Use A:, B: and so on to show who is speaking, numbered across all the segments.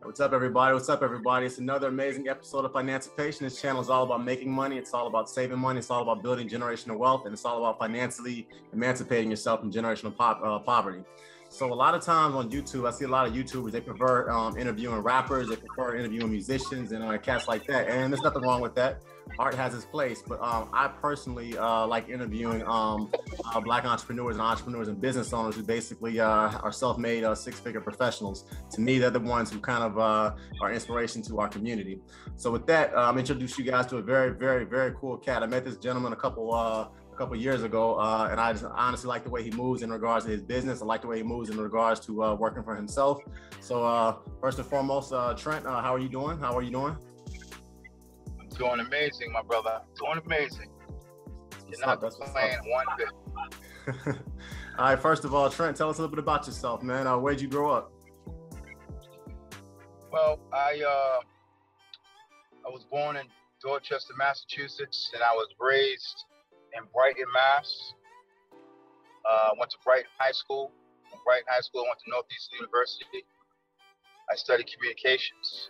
A: What's up, everybody? What's up, everybody? It's another amazing episode of Financipation. This channel is all about making money. It's all about saving money. It's all about building generational wealth, and it's all about financially emancipating yourself from generational poverty. So a lot of times on YouTube, I see a lot of YouTubers, they prefer interviewing rappers, they prefer interviewing musicians and cats like that. And there's nothing wrong with that. Art has its place, but I personally like interviewing Black entrepreneurs and business owners who basically are self-made six-figure professionals. To me, they're the ones who kind of are inspiration to our community. So with that, introduce you guys to a very, very, very cool cat. I met this gentleman a couple years ago, and I just honestly like the way he moves in regards to his business. I like the way he moves in regards to working for himself. So first and foremost, Trent, how are you doing? How are you doing?
B: I'm doing amazing, my brother. Doing amazing. You're not playing one bit.
A: All right, first of all, Trent, tell us a little bit about yourself, man. Where'd you grow up?
B: Well, I was born in Dorchester, Massachusetts, and I was raised in Brighton, Mass. Went to Brighton High School. From Brighton High School, I went to Northeastern University. I studied communications.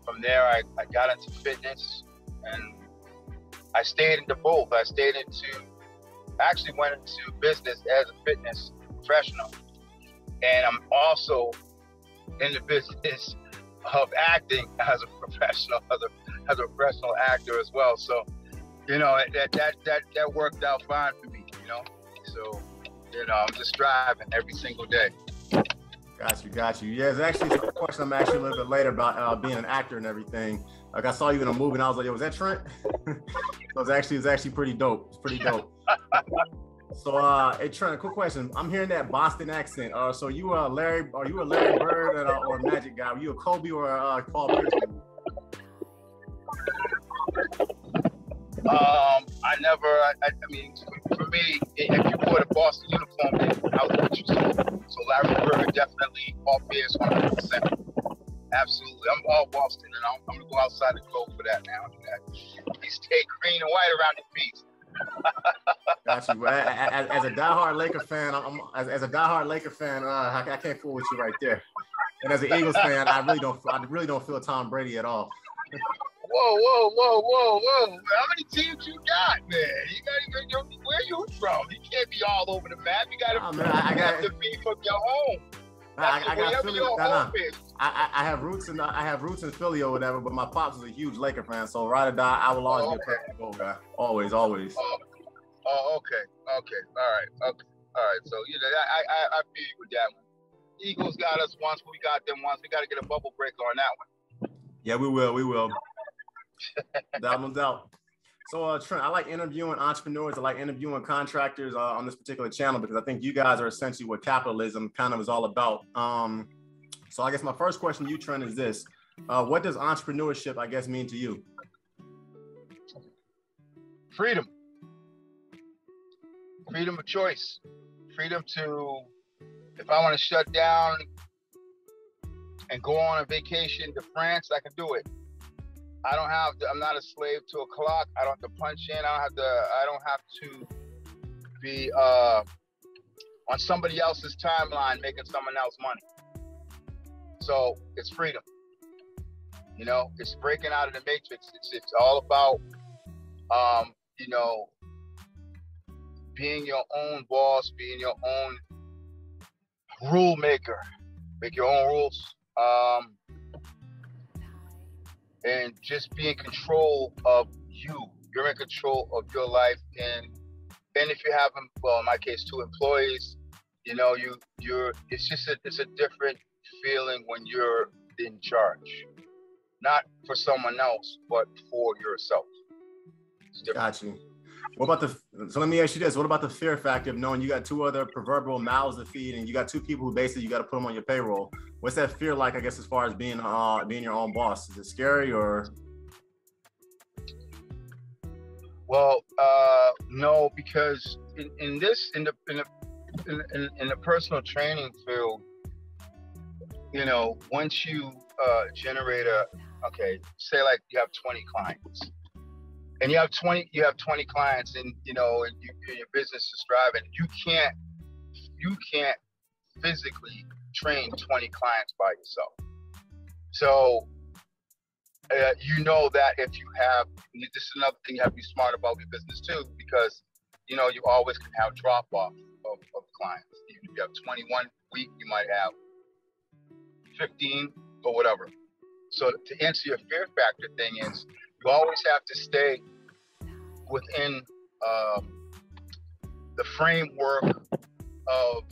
B: From there, I got into fitness, and I stayed into both. I actually went into business as a fitness professional, and I'm also in the business of acting as a professional, as a professional actor as well. So, you know, that worked out fine for me, you know? So, you know, I'm just striving every single day.
A: Got you. Yeah, it's actually a question I'm asking a little bit later about being an actor and everything. Like I saw you in a movie and I was like, yo, was that Trent? So it's actually pretty dope. It's pretty dope. So, hey Trent, a quick question. I'm hearing that Boston accent. So are you a Larry Bird or a Magic guy? Are you a Kobe or a Paul Pierce?
B: I mean, for me, if you wore the Boston uniform, then I was what you saw. So Larry Bird, definitely, Paul Pierce, 100%. Absolutely. I'm all Boston, and I'm going to go outside the globe for that now. He stay green and white around his feet.
A: Got you. As a diehard Laker fan, I can't fool with you right there. And as an Eagles fan, I really don't feel Tom Brady at all.
B: Whoa. How many teams you got, man? Where you from? You can't be all over the map. You got to be from your home.
A: I have roots in Philly or whatever, but my pops was a huge Laker fan, so ride or die, I will always be a perfect goal guy. Always.
B: Oh, okay. All right. So I feel you with that one. Eagles got us once, we got them once. We got to get a bubble breaker on that one.
A: Yeah, we will. No doubt. So Trent, I like interviewing entrepreneurs. I like interviewing contractors on this particular channel because I think you guys are essentially what capitalism kind of is all about. So I guess my first question to you, Trent, is this. What does entrepreneurship, I guess, mean to you?
B: Freedom. Freedom of choice. Freedom to, if I want to shut down and go on a vacation to France, I can do it. I'm not a slave to a clock. I don't have to punch in. I don't have to be on somebody else's timeline making someone else money. So it's freedom. You know, it's breaking out of the matrix. It's all about being your own boss, being your own rule maker. Make your own rules. And just be in control of you. You're in control of your life. And if you have, well, in my case, 2 employees, you know, it's a different feeling when you're in charge. Not for someone else, but for yourself.
A: Got you. So let me ask you this. What about the fear factor of knowing you got 2 other proverbial mouths to feed and you got 2 people who basically you got to put them on your payroll? What's that fear like, I guess, as far as being your own boss? Is it scary or?
B: Well, no, because in the personal training field, you know, once you generate say like you have 20 clients. And you have 20 clients, and you know, and your business is thriving. You can't physically train 20 clients by yourself. So you know that if you have, this is another thing you have to be smart about your business too, because you know you always can have drop off of clients. Even if you have 21 week, you might have 15 or whatever. So to answer your fear factor thing is, you always have to stay within the framework of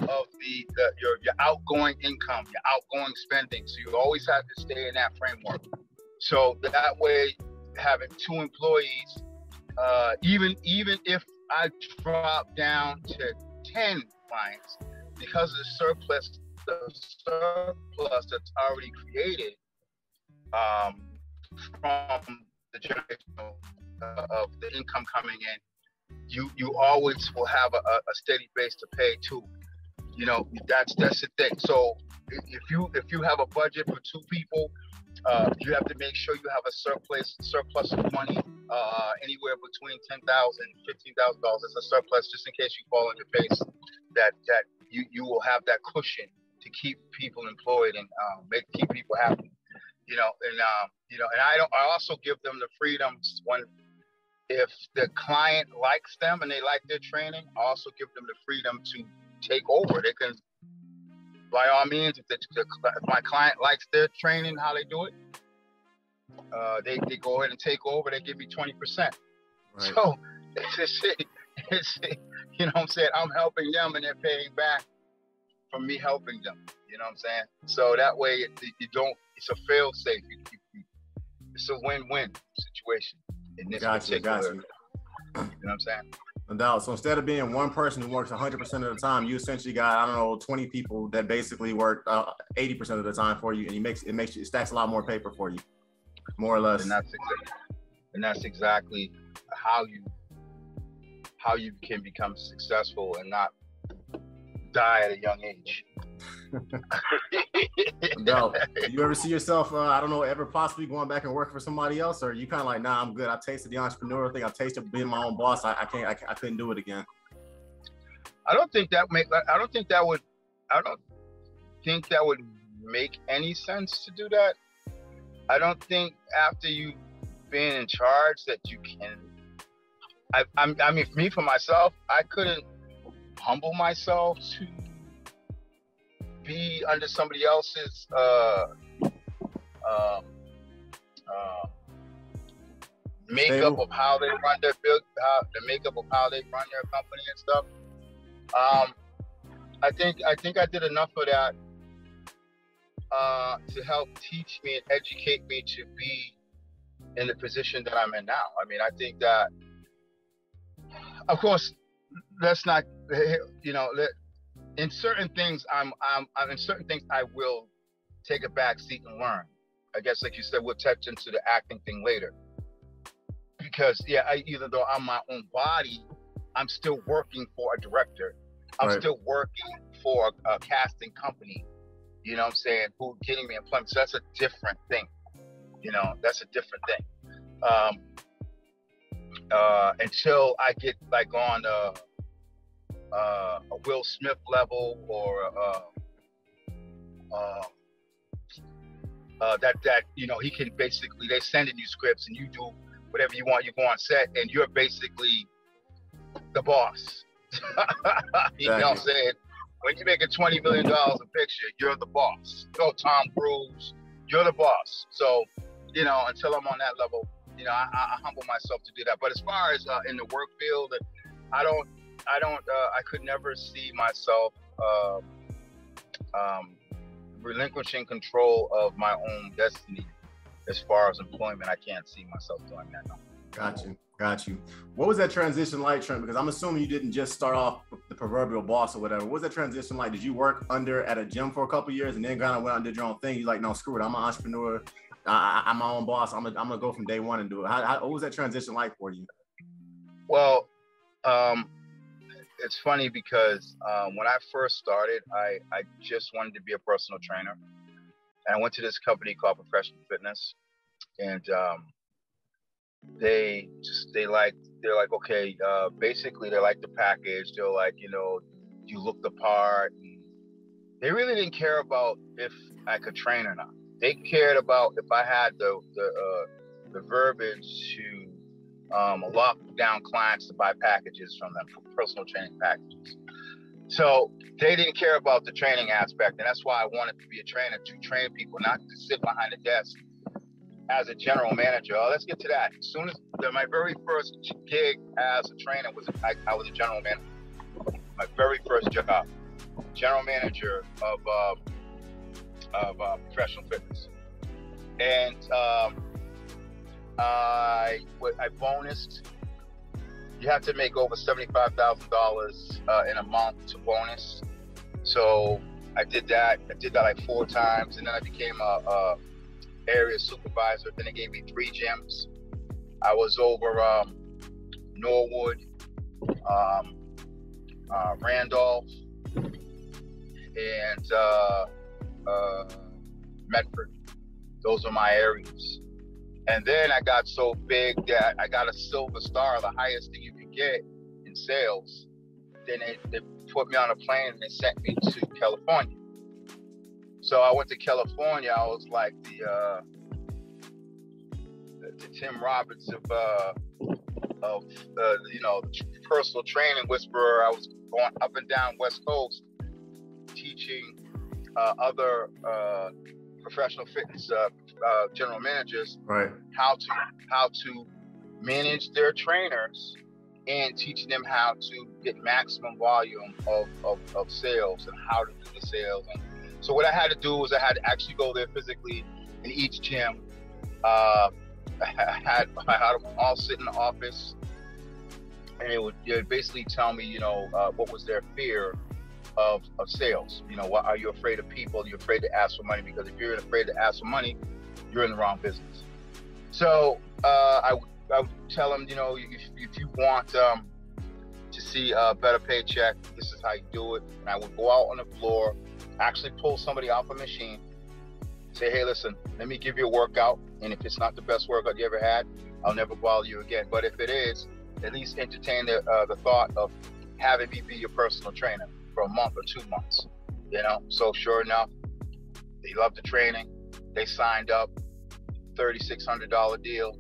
B: your outgoing income, your outgoing spending. So you always have to stay in that framework. So that way, having 2 employees, even if I drop down to 10 clients, because of the surplus that's already created from the generation of the income coming in, you always will have a steady base to pay too. You know, that's the thing. So if you have a budget for 2 people, you have to make sure you have a surplus of money, anywhere between $10,000 and $15,000 as a surplus, just in case you fall on your face. That you will have that cushion to keep people employed and keep people happy. You know, and I also give them the freedoms when, if the client likes them and they like their training, I also give them the freedom to take over. They can, by all means, if my client likes their training, how they do it, they go ahead and take over. They give me 20%. Right. So it's you know what I'm saying? I'm helping them and they're paying back from me helping them. You know what I'm saying? So that way you don't, it's a fail safe. It's a win-win situation in this particular. You know what I'm saying?
A: No doubt. So instead of being one person who works 100% of the time, you essentially got, I don't know, 20 people that basically work 80% of the time for you, and it stacks a lot more paper for you, more or less.
B: And that's exactly how you can become successful and not die at a young age.
A: No. Do you ever see yourself, I don't know, ever possibly going back and working for somebody else, or are you kind of like, nah, I'm good. I tasted the entrepreneurial thing. I tasted being my own boss. I couldn't do it again.
B: I don't think that would make any sense to do that. I don't think after you've been in charge that you can. I mean, for me, for myself, I couldn't humble myself to be under somebody else's makeup of how they run their makeup of how they run their company and stuff. I think I did enough of that to help teach me and educate me to be in the position that I'm in now. I mean, I think that, of course, let's not, you know, in certain things, in certain things I will take a back seat and learn. I guess, like you said, we'll touch into the acting thing later. Because, yeah, even though I'm my own body, I'm still working for a director. I'm still working for a casting company, you know what I'm saying, who's getting me employment. So that's a different thing. You know, that's a different thing. Until I get like on a Will Smith level or that you know, he can basically, they sending you scripts and you do whatever you want. You go on set and you're basically the boss. You know what I'm saying? When you're making $20 million a picture, you're the boss. You know, Tom Cruise, you're the boss. So, you know, until I'm on that level, you know, I humble myself to do that. But as far as in the work field, I could never see myself relinquishing control of my own destiny. As far as employment, I can't see myself doing that. No.
A: Got you. What was that transition like, Trent? Because I'm assuming you didn't just start off with the proverbial boss or whatever. What was that transition like? Did you work at a gym for a couple of years and then kind of went out and did your own thing? You're like, no, screw it. I'm an entrepreneur. I'm my own boss. I'm gonna go from day one and do it. What was that transition like for you?
B: Well, it's funny because when I first started, I just wanted to be a personal trainer. And I went to this company called Professional Fitness, and they're like, okay, basically they like the package. They're like, you know, you look the part, and they really didn't care about if I could train or not. They cared about if I had the verbiage to lock down clients to buy packages from them, personal training packages. So they didn't care about the training aspect, and that's why I wanted to be a trainer, to train people, not to sit behind a desk as a general manager. Oh, let's get to that. As soon as my very first gig as a trainer was, I was a general manager. My very first job, general manager of professional fitness, and I bonused. You have to make over $75,000 in a month to bonus. So I did that. I did that like 4 times, and then I became a area supervisor. Then they gave me 3 gyms. I was over Norwood, Randolph, and Medford. Those are my areas. And then I got so big that I got a silver star, the highest thing you can get in sales. Then they put me on a plane and they sent me to California. So I went to California. I was like the Tim Roberts of the personal training whisperer. I was going up and down West Coast teaching other professional fitness general managers,
A: right,
B: how to manage their trainers and teaching them how to get maximum volume of sales and how to do the sales. And so what I had to do was I had to actually go there physically in each gym. I had them all sit in the office, and it would basically tell me, what was their fear of sales. What are you afraid of people? You're afraid to ask for money, because if you're afraid to ask for money, you're in the wrong business. So I would tell them, if you want to see a better paycheck, this is how you do it. And I would go out on the floor, actually pull somebody off a machine, say, hey, listen, let me give you a workout. And if it's not the best workout you ever had, I'll never bother you again. But if it is, at least entertain the thought of having me be your personal trainer for a month or 2 months. So sure enough, they loved the training. They signed up, $3,600 deal,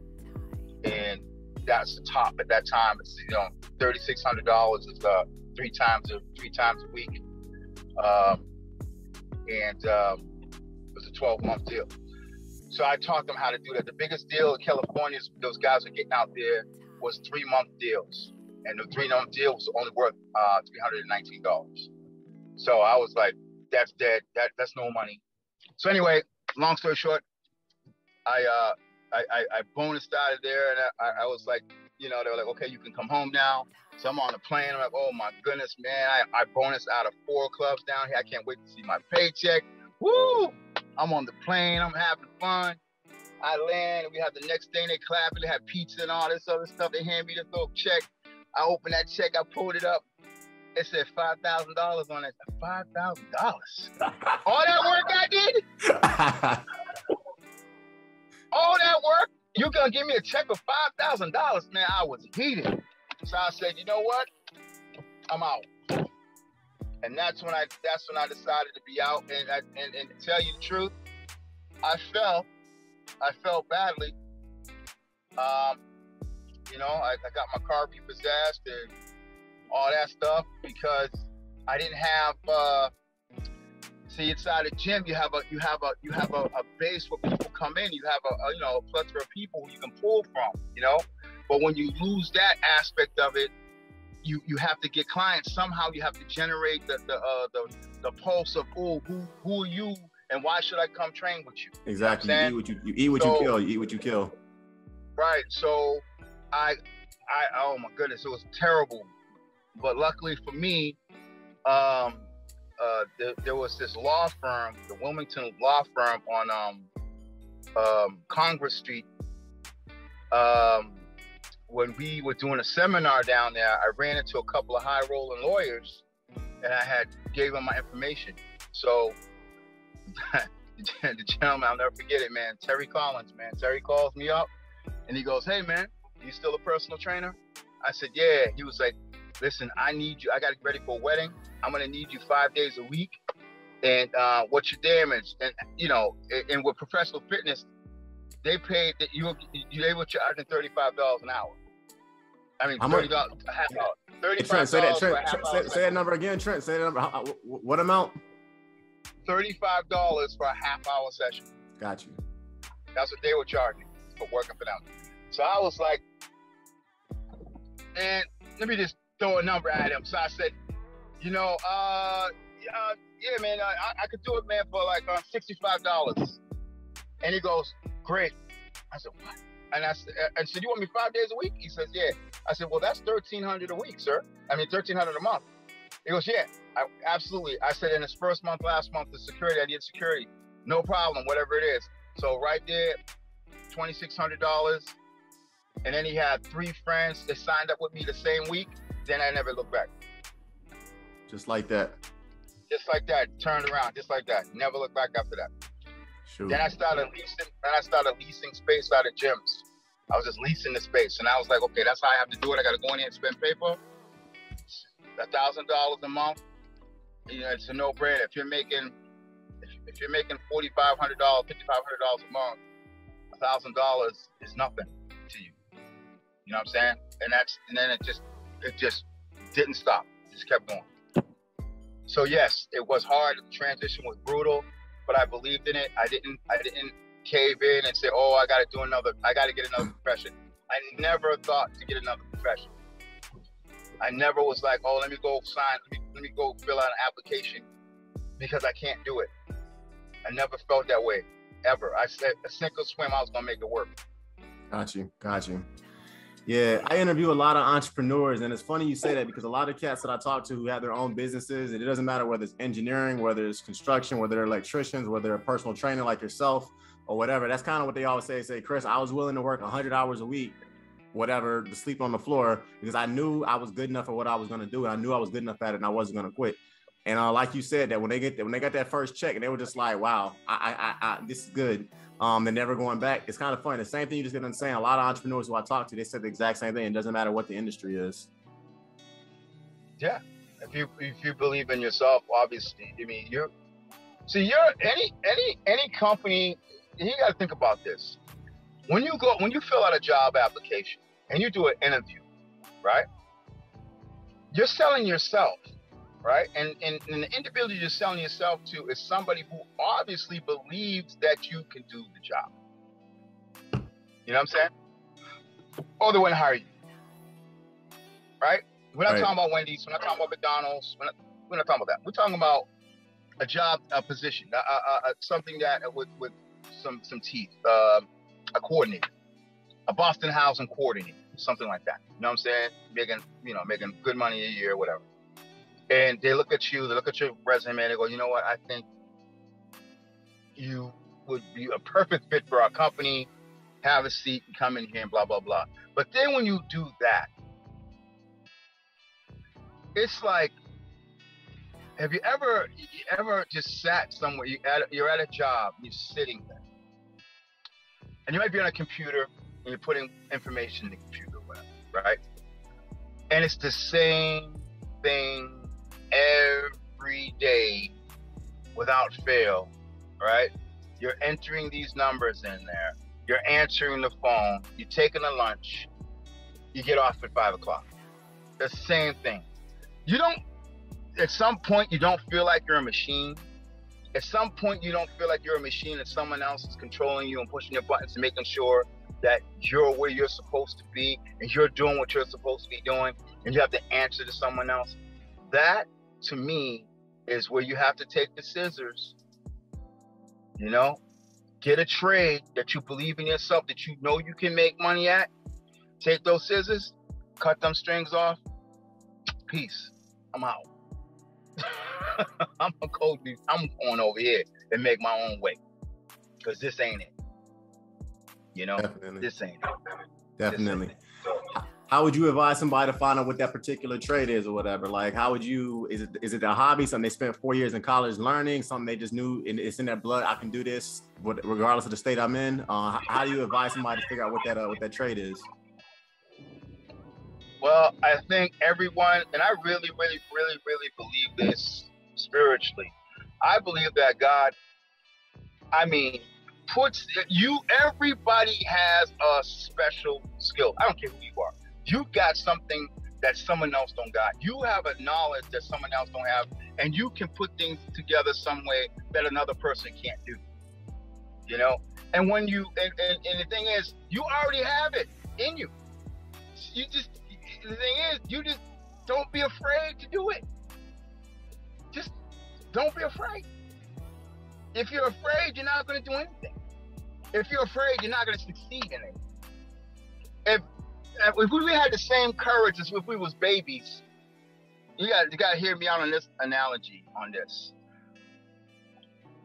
B: and that's the top at that time. It's $3,600 is 3 times a week, and it was a 12-month deal. So I taught them how to do that. The biggest deal in California, those guys were getting out there, was 3-month deals, and the 3-month deal was only worth $319. So I was like, that's dead. That's no money. So anyway, long story short, I bonused out of there, and I was like, they were like, okay, you can come home now. So I'm on the plane. I'm like, oh my goodness, man, I bonused out of 4 clubs down here. I can't wait to see my paycheck. Woo! I'm on the plane. I'm having fun. I land, and we have the next thing. They clapping. They have pizza and all this other stuff. They hand me the little check. I opened that check. I pulled it up. It said $5,000 on it. $5,000. All that work I did? All that work? You gonna give me a check for $5,000? Man, I was heated. So I said, you know what? I'm out. And that's when I decided to be out. And to tell you the truth, I felt badly. I got my car repossessed and all that stuff because I didn't have. See, inside a gym, you have a base where people come in. You have a plethora of people who you can pull from. But when you lose that aspect of it, you have to get clients. Somehow you have to generate the pulse of who are you and why should I come train with you?
A: Exactly. You eat what you kill. You eat what you kill.
B: Right. So I oh my goodness, it was terrible. But luckily for me, there was this law firm, the Wilmington law firm on Congress Street. When we were doing a seminar down there, I ran into a couple of high-rolling lawyers, and I gave them my information. So the gentleman, I'll never forget it, man. Terry Collins, man. Terry calls me up, and he goes, "Hey, man, you still a personal trainer?" I said, "Yeah." He was like, "Listen, I need you. I got to get ready for a wedding. I'm going to need you 5 days a week. and what's your damage, and you know, and with professional fitness, they paid that they were charging $35 an hour. I mean, $30 a half hour.
A: Trent, say that. Trent, say that number again. Trent, say that number. What amount?
B: $35 for a half hour session.
A: Got you.
B: That's what they were charging for working for them. So I was like, and let me just throw a number at him. So I said, you know, yeah, man, I could do it, man, for like $65. And he goes, great. I said, what? And I said, you want me 5 days a week? He says, yeah. I said, well, that's $1,300 a week, sir. I mean, $1,300 a month. He goes, yeah, absolutely. I said, in his first month, last month, the security, I need security. No problem, whatever it is. So right there, $2,600. And then he had 3 friends that signed up with me the same week. Then I never looked back.
A: Just like that.
B: Just like that. Turned around, just like that. Never looked back after that.
A: Sure.
B: Then I started leasing space out of gyms. I was just leasing the space, and I was like, okay, that's how I have to do it. I got to go in here and spend paper. $1,000 a month. You know, it's a no-brainer. If you're making $4,500, $5,500 a month, $1,000 is nothing to you. You know what I'm saying? And then it just didn't stop. It just kept going. So yes, it was hard. The transition was brutal, but I believed in it. I didn't cave in and say, oh, I got to get another profession. I never thought to get another profession. I never was like, oh, let me go fill out an application because I can't do it. I never felt that way, ever. I said, sink or swim, I was going to make it work.
A: Got you. Yeah, I interview a lot of entrepreneurs, and it's funny you say that because a lot of cats that I talk to who have their own businesses, and it doesn't matter whether it's engineering, whether it's construction, whether they're electricians, whether they're a personal trainer like yourself or whatever. That's kind of what they always say, Chris, I was willing to work 100 hours a week, whatever, to sleep on the floor because I knew I was good enough for what I was going to do. And I knew I was good enough at it and I wasn't going to quit. And like you said, that when they got that first check and they were just like, wow, I this is good. They're never going back. It's kind of funny. The same thing you just didn't say. A lot of entrepreneurs who I talk to, they said the exact same thing. It doesn't matter what the industry is.
B: Yeah. If you believe in yourself, obviously, I mean, any company, you got to think about this. When you fill out a job application and you do an interview, right? You're selling yourself, right? And the individual you're selling yourself to is somebody who obviously believes that you can do the job. You know what I'm saying? Or they want to hire you, right? We're not talking about Wendy's. We're not talking about McDonald's. We're not talking about that. We're talking about a job, a position, something that with some teeth, a coordinator, a Boston housing coordinator, something like that. You know what I'm saying? Making good money a year, whatever. And they look at you, they look at your resume, and they go, you know what? I think you would be a perfect fit for our company. Have a seat and come in here and blah, blah, blah. But then when you do that, it's like, have you ever just sat somewhere, you're at a job, you're sitting there, and you might be on a computer and you're putting information in the computer, whatever, right? And it's the same thing every day without fail, right? You're entering these numbers in there. You're answering the phone. You're taking a lunch. You get off at 5 o'clock. The same thing. At some point, you don't feel like you're a machine. At some point, you don't feel like you're a machine and someone else is controlling you and pushing your buttons and making sure that you're where you're supposed to be and you're doing what you're supposed to be doing and you have to answer to someone else. That, to me, is where you have to take the scissors, get a trade that you believe in yourself, that you know you can make money at. Take those scissors, cut them strings off. Peace. I'm out. I'm going over here and make my own way. Because this ain't it.
A: Definitely.
B: This ain't it.
A: Definitely. How would you advise somebody to find out what that particular trade is or whatever? Like, how would you, is it a hobby, something they spent 4 years in college learning, something they just knew and it's in their blood, I can do this regardless of the state I'm in? How do you advise somebody to figure out what that trade is?
B: Well, I think everyone, and I really, really, really, really believe this spiritually, I believe that God, I mean, everybody has a special skill. I don't care who you are. You got something that someone else don't got. You have a knowledge that someone else don't have, and you can put things together some way that another person can't do. You know? And when you, and the thing is, you already have it in you. The thing is, you just don't be afraid to do it. Just don't be afraid. If you're afraid, you're not going to do anything. If you're afraid, you're not going to succeed in it. If we had the same courage as if we was babies, you got to hear me out on this analogy on this.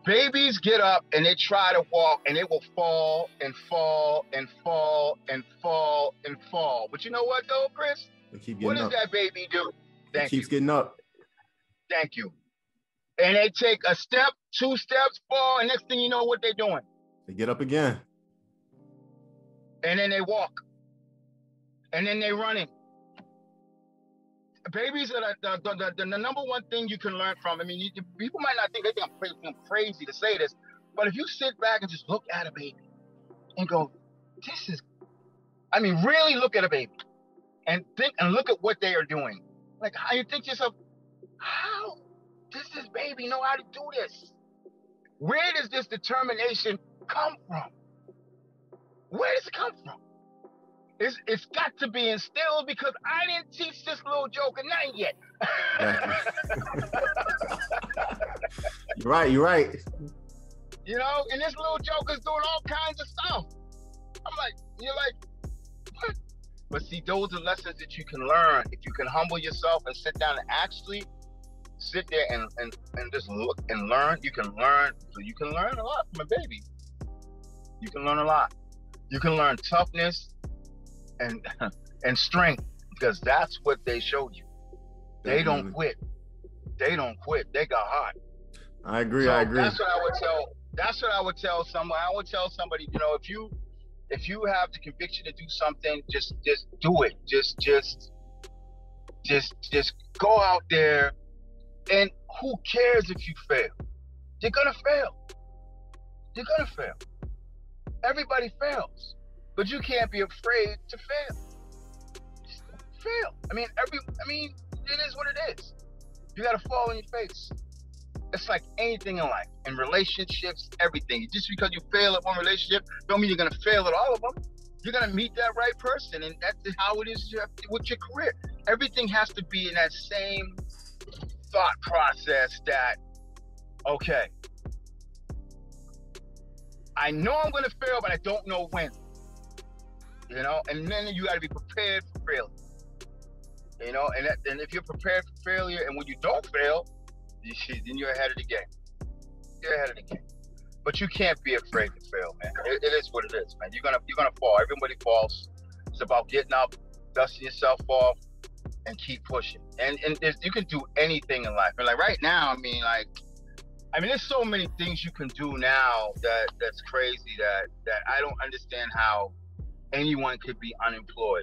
B: Babies get up and they try to walk and they will fall and fall and fall and fall and fall. But you know what though, Chris? What does that baby do?
A: It keeps getting up.
B: Thank you. And they take a step, 2 steps, fall, and next thing you know what they're doing.
A: They get up again.
B: And then they walk. And then they're running. Babies are the number one thing you can learn from. I mean, people might not think, they think I'm crazy to say this, but if you sit back and just look at a baby and go, really look at a baby and think and look at what they are doing. Like, how you think to yourself, how does this baby know how to do this? Where does this determination come from? Where does it come from? It's got to be instilled because I didn't teach this little joker nothing yet.
A: You're right.
B: You know, and this little joker's doing all kinds of stuff. I'm like, you're like, what? But see, those are lessons that you can learn if you can humble yourself and sit down and actually sit there and just look and learn. You can learn. So you can learn a lot from a baby. You can learn a lot. You can learn toughness and strength, because that's what they showed you. They don't quit. They don't quit. They got hard.
A: I agree.
B: So
A: I agree.
B: That's what I would tell someone. I would tell somebody, you know, if you have the conviction to do something, just do it. Just go out there, and who cares if you fail? You're gonna fail. You're gonna fail. Everybody fails. But you can't be afraid to fail. Just fail. I mean, it is what it is. You gotta fall on your face. It's like anything in life, in relationships, everything. Just because you fail at one relationship, don't mean you're gonna fail at all of them. You're gonna meet that right person, and that's how it is with your career. Everything has to be in that same thought process that, okay, I know I'm gonna fail, but I don't know when. You know, and then you got to be prepared for failure. You know, and if you're prepared for failure, and when you don't fail, then you're ahead of the game. You're ahead of the game. But you can't be afraid to fail, man. It is what it is, man. You're gonna fall. Everybody falls. It's about getting up, dusting yourself off, and keep pushing. And you can do anything in life. And like right now, I mean, there's so many things you can do now that's crazy that I don't understand how anyone could be unemployed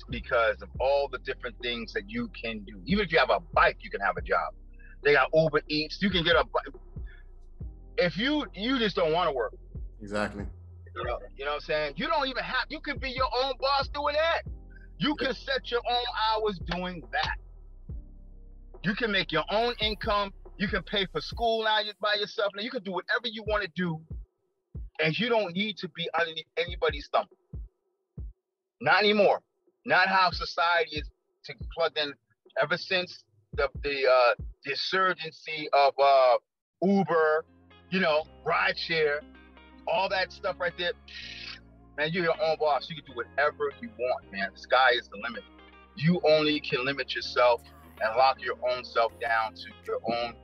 B: because of all the different things that you can do. Even if you have a bike, you can have a job. They got Uber Eats. You can get a bike. If you just don't want to work.
A: Exactly.
B: You know what I'm saying? You don't even have, you can be your own boss doing that. You can set your own hours doing that. You can make your own income. You can pay for school now by yourself. Now you can do whatever you want to do. And you don't need to be underneath anybody's thumb. Not anymore. Not how society is to plug in. Ever since the insurgency of Uber, you know, rideshare, all that stuff right there, man, you're your own boss. You can do whatever you want, man. The sky is the limit. You only can limit yourself and lock your own self down to your own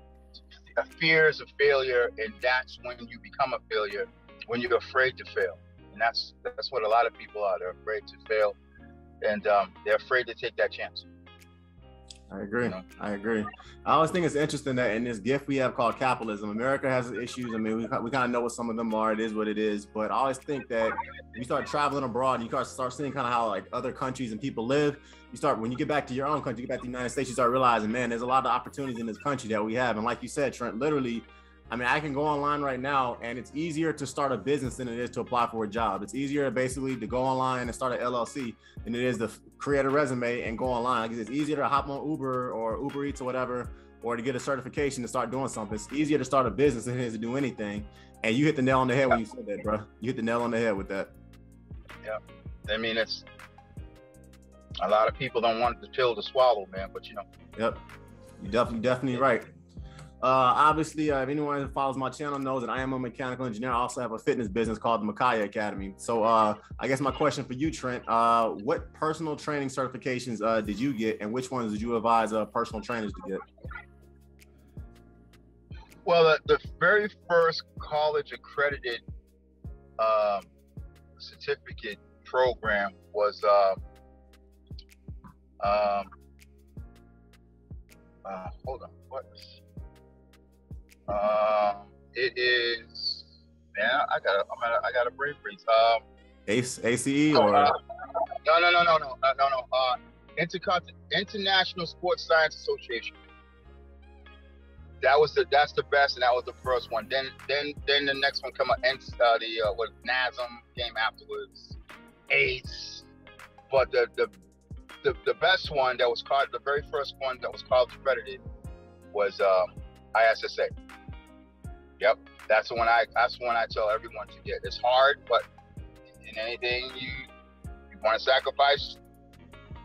B: fears of failure, and that's when you become a failure, when you're afraid to fail. And that's what a lot of people are. They're afraid to fail, and they're afraid to take that chance.
A: I agree.
B: You know?
A: I agree. I always think it's interesting that in this gift we have called capitalism, America has issues. I mean, we kind of know what some of them are. It is what it is. But I always think that you start traveling abroad, and you start seeing kind of how like other countries and people live. When you get back to your own country, you get back to the United States, you start realizing, man, there's a lot of opportunities in this country that we have. And like you said, Trent, literally, I mean, I can go online right now, and it's easier to start a business than it is to apply for a job. It's easier basically to go online and start an LLC than it is to create a resume and go online. It's easier to hop on Uber or Uber Eats or whatever, or to get a certification to start doing something. It's easier to start a business than it is to do anything. And you hit the nail on the head when you said that, bro. You hit the nail on the head with that.
B: Yeah. I mean, it's a lot of people don't want the pill to swallow, man, but you know.
A: Yep. You're definitely right. Obviously, if anyone that follows my channel knows that I am a mechanical engineer. I also have a fitness business called the Micaiah Academy. So I guess my question for you, Trent, what personal training certifications did you get, and which ones did you advise personal trainers to get?
B: Well, the very first college accredited certificate program was hold on, what? It is, man, I got a brain freeze.
A: ACE or
B: no. International Sports Science Association. That's the best, and that was the first one. Then the next one come up, what NASM came afterwards, ACE. But the best one that was called, the very first one that was college accredited was ISSA. Yep, that's the one I tell everyone to get. It's hard, but in anything you want to sacrifice,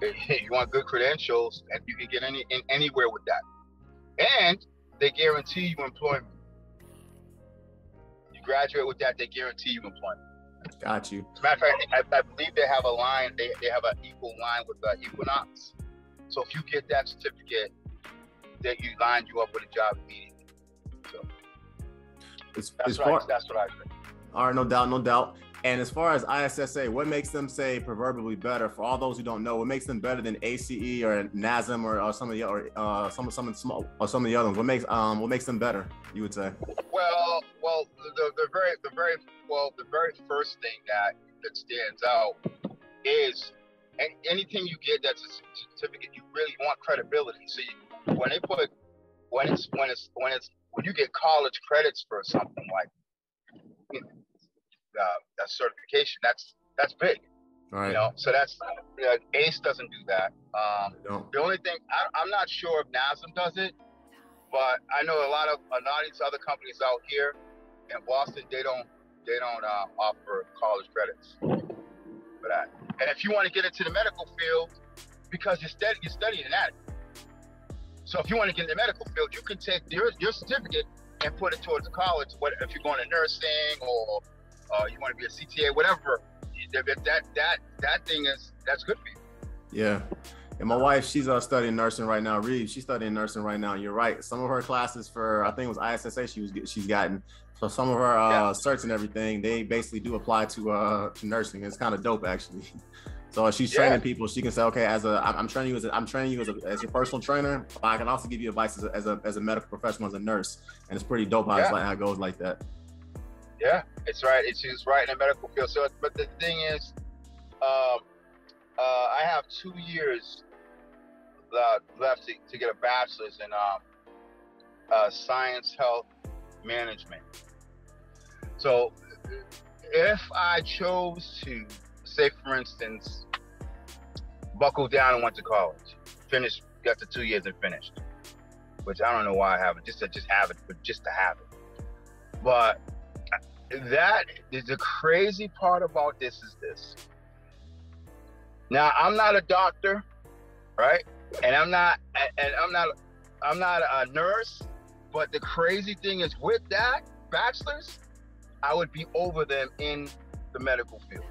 B: you want good credentials, and you can get anywhere with that. And they guarantee you employment. You graduate with that, they guarantee you employment.
A: Got you.
B: As a matter of fact, I believe they have a line. They have an equal line with Equinox. So if you get that certificate, that you line you up with a job immediately. So. That's what I think.
A: All right, no doubt. And as far as ISSA, what makes them say proverbially better? For all those who don't know, what makes them better than ACE or NASM or some of the some of the other ones? What makes them better? You would say?
B: Well, the very first thing that stands out is anything you get that's a certificate, you really want credibility. So when you get college credits for something like that certification, that's big.
A: Right.
B: You know, so that's ACE doesn't do that. The only thing I'm not sure if NASM does it, but I know a lot of these other companies out here in Boston, they don't offer college credits for that. And if you want to get into the medical field, because you're studying anatomy. So if you want to get in the medical field, you can take your certificate and put it towards the college. What if you're going to nursing or you want to be a CTA, whatever? That thing that's good for you.
A: Yeah. And my wife, she's studying nursing right now. Reeve, she's studying nursing right now. You're right. Some of her classes for, I think it was ISSA, she's gotten. So some of her certs and everything, they basically do apply to nursing. It's kind of dope, actually. So she's training people. She can say, okay, I'm training you as your personal trainer. But I can also give you advice as a medical professional, as a nurse. And it's pretty dope how it goes like that.
B: Yeah, it's right. It's right in the medical field. So, but the thing is, I have 2 years left to get a bachelor's in science health management. So if I chose to, say for instance, buckle down and went to college, finished, got to 2 years and finished, which I don't know why I haven't, just to have it. But that is the crazy part about this is this. Now I'm not a doctor, right? And I'm not a nurse, but the crazy thing is with that bachelor's, I would be over them in the medical field.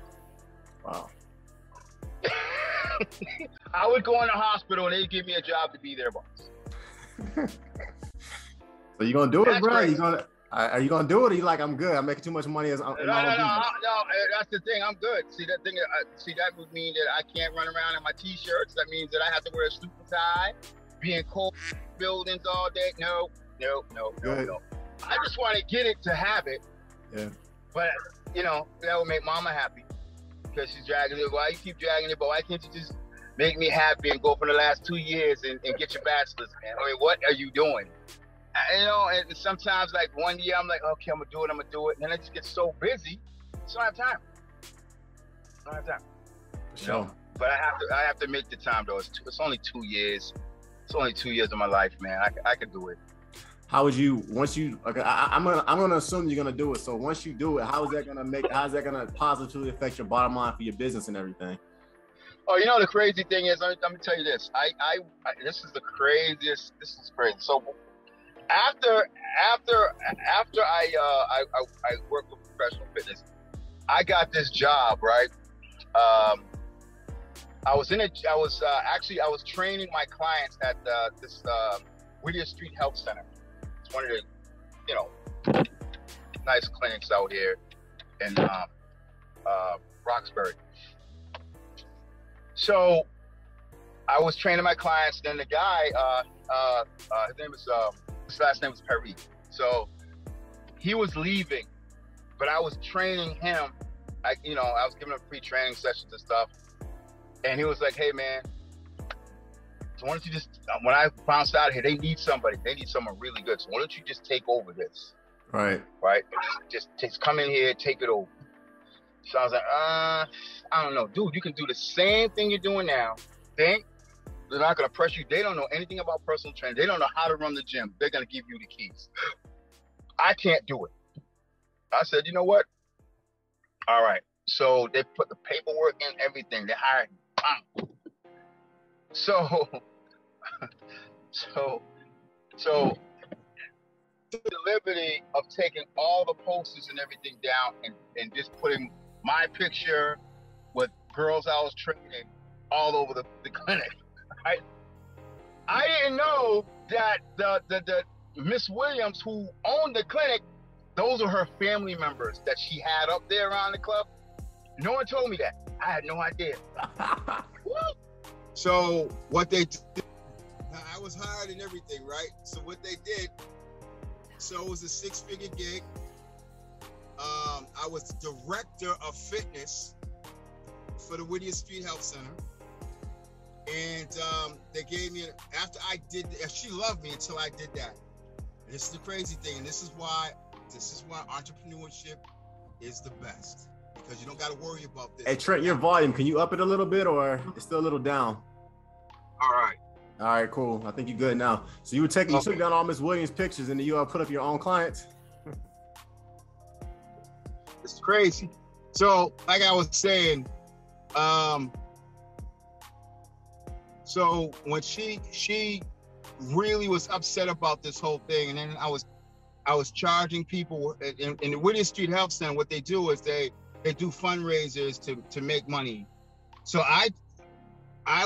A: Wow.
B: I would go in the hospital and they'd give me a job to be their boss.
A: So you gonna do it, bro? Are you gonna do it? Or you like, I'm good. I'm making too much money.
B: No. That's the thing. I'm good. See that thing? That would mean that I can't run around in my t-shirts. That means that I have to wear a suit and tie, being cold buildings all day. No. I just want to get it to have it.
A: Yeah.
B: But, you know, that would make mama happy because she's dragging it. Why you keep dragging it? But why can't you just make me happy and go for the last 2 years and get your bachelor's, man? I mean, what are you doing? You know, and sometimes like 1 year I'm like, okay, I'm gonna do it. And then I just get so busy, so I don't have time.
A: For
B: you know? But I have to make the time though. It's only 2 years. It's only 2 years of my life, man. I could do it.
A: How would you, once you, okay, I'm gonna assume you're gonna do it. So once you do it, how's that gonna positively affect your bottom line for your business and everything?
B: Oh, you know, the crazy thing is, let me tell you this. I this is the craziest. This is crazy. So after I worked with professional fitness, I got this job, right? I was training my clients at this Whittier Street Health Center. It's one of the, you know, nice clinics out here in Roxbury. So I was training my clients. Then the guy, his last name was Perry. So he was leaving, but I was training him. I was giving him free training sessions and stuff. And he was like, "Hey, man, so why don't you just?" When I bounced out of here, they need somebody. They need someone really good. So why don't you just take over this?
A: Right.
B: Just come in here, take it over. So I was like, I don't know, dude. You can do the same thing you're doing now. They're not gonna press you. They don't know anything about personal training. They don't know how to run the gym. They're gonna give you the keys. I can't do it. I said, you know what? All right. So they put the paperwork in, everything. They hired me. So took the liberty of taking all the posters and everything down and just putting my picture with girls I was training all over the clinic. Right? I didn't know that the Miss Williams who owned the clinic, those are her family members that she had up there around the club. No one told me that. I had no idea. So what they did, I was hired and everything, right? So what they did, so it was a 6-figure gig. I was director of fitness for the Whittier Street Health Center. And they gave me, after I did, she loved me until I did that. And this is the crazy thing, and this is why entrepreneurship is the best. Because you don't got to worry about this.
A: Hey, Trent, your volume, can you up it a little bit or it's still a little down?
B: All right,
A: cool. I think you're good now. So you took down all Miss Williams' pictures and then you put up your own clients?
B: It's crazy. So, like I was saying, so when she really was upset about this whole thing, and then I was charging people in the Whittier Street Health Center. What they do is they do fundraisers to make money. So I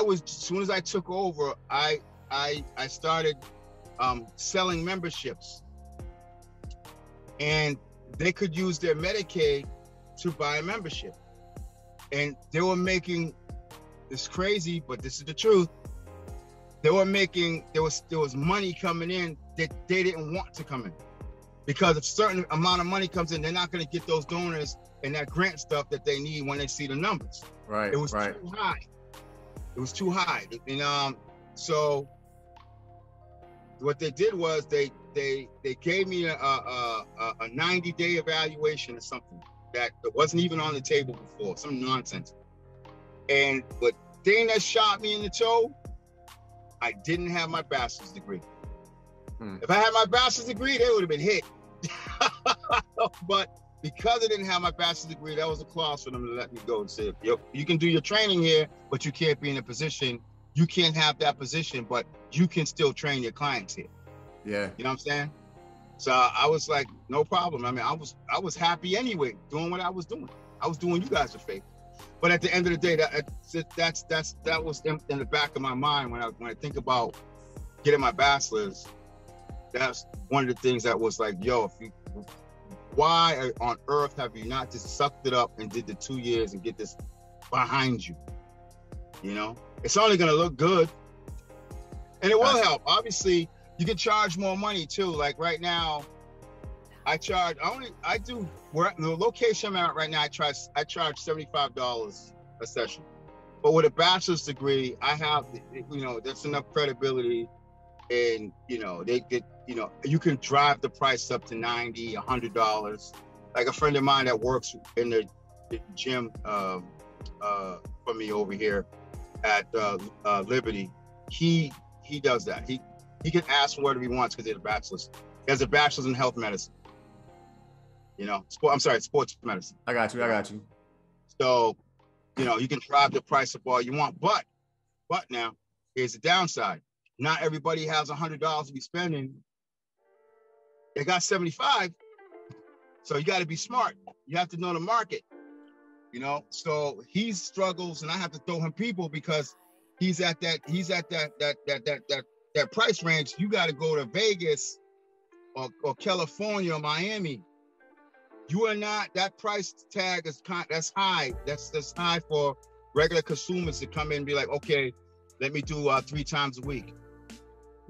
B: was, as soon as I took over, I started selling memberships, and they could use their Medicaid to buy a membership. And they were making, it's crazy, but this is the truth. They were making, there was money coming in that they didn't want to come in. Because if a certain amount of money comes in, they're not going to get those donors and that grant stuff that they need when they see the numbers.
A: Right.
B: It was too high. It was too high. And so what they did was they gave me a 90-day evaluation or something that wasn't even on the table before, some nonsense. And the thing that shot me in the toe, I didn't have my bachelor's degree. If I had my bachelor's degree, they would have been hit. But because I didn't have my bachelor's degree, that was a clause for them to let me go and say, you can do your training here, but you can't be in a position, you can't have that position, but you can still train your clients here.
A: Yeah. You
B: know what I'm saying? So I was like, no problem. I mean, I was happy anyway, doing what I was doing. I was doing you guys a favor. But at the end of the day, that was in the back of my mind when I think about getting my bachelor's. That's one of the things that was like, why on earth have you not just sucked it up and did the 2 years and get this behind you? You know, it's only gonna look good. And it will help. Obviously, you can charge more money too. Like right now, I do where the location I'm at right now, I charge $75 a session. But with a bachelor's degree, I have, that's enough credibility, and they get, you can drive the price up to $90, $100. Like a friend of mine that works in the gym for me over here at Liberty, he does that. He can ask for whatever he wants because he has a bachelor's. He has a bachelor's in health medicine. Sports medicine.
A: I got you.
B: So, you can drive the price up all you want, but now here's the downside. Not everybody has $100 to be spending. They got 75. So you got to be smart. You have to know the market, So he struggles, and I have to throw him people because he's at that price range. You got to go to Vegas or California or Miami. You are not, that price tag that's high. That's high for regular consumers to come in and be like, okay, let me do 3 times a week.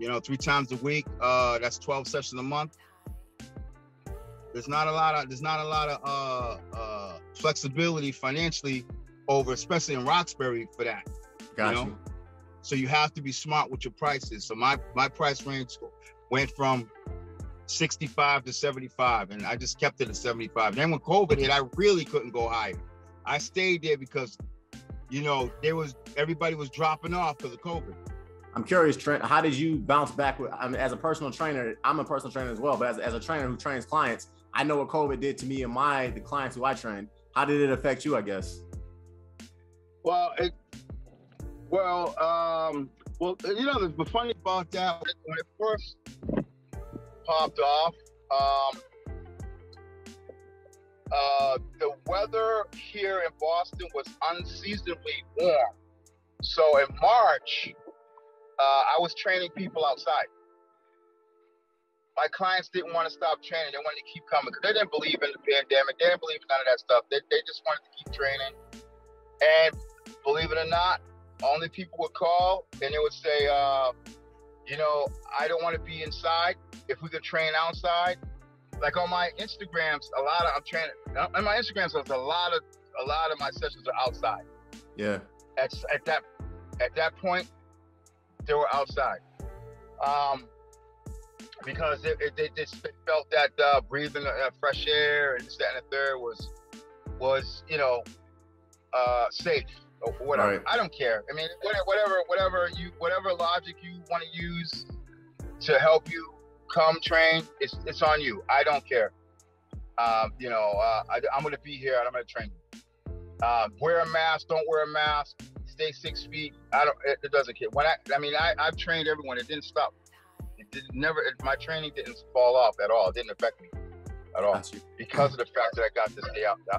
B: 3 times a week. That's 12 sessions a month. There's not a lot of flexibility financially especially in Roxbury for that.
A: Gotcha.
B: So you have to be smart with your prices. So my price range went from 65 to 75, and I just kept it at 75. Then when COVID hit, I really couldn't go higher. I stayed there because, everybody was dropping off because of COVID.
A: I'm curious, Trent, how did you bounce back as a personal trainer? I'm a personal trainer as well, but as a trainer who trains clients, I know what COVID did to me and the clients who I trained. How did it affect you, I guess?
B: Well, the funny about that, when it first popped off, the weather here in Boston was unseasonably warm. So in March, I was training people outside. My clients didn't want to stop training. They wanted to keep coming because they didn't believe in the pandemic. They didn't believe in none of that stuff. They just wanted to keep training. And believe it or not, only people would call and they would say, I don't want to be inside. If we could train outside. Like on my Instagrams, I'm training. On my Instagrams, a lot of my sessions are outside.
A: Yeah.
B: At that point, they were outside. Because they felt that breathing fresh air and this, that, and the third was safe or whatever. Right. I don't care. I mean, whatever logic you want to use to help you come train, it's on you. I don't care. I'm going to be here and I'm going to train you. Wear a mask, don't wear a mask, stay 6 feet. It doesn't care. I've trained everyone. It didn't stop. My training didn't fall off at all. It didn't affect me at all because of the fact that I got to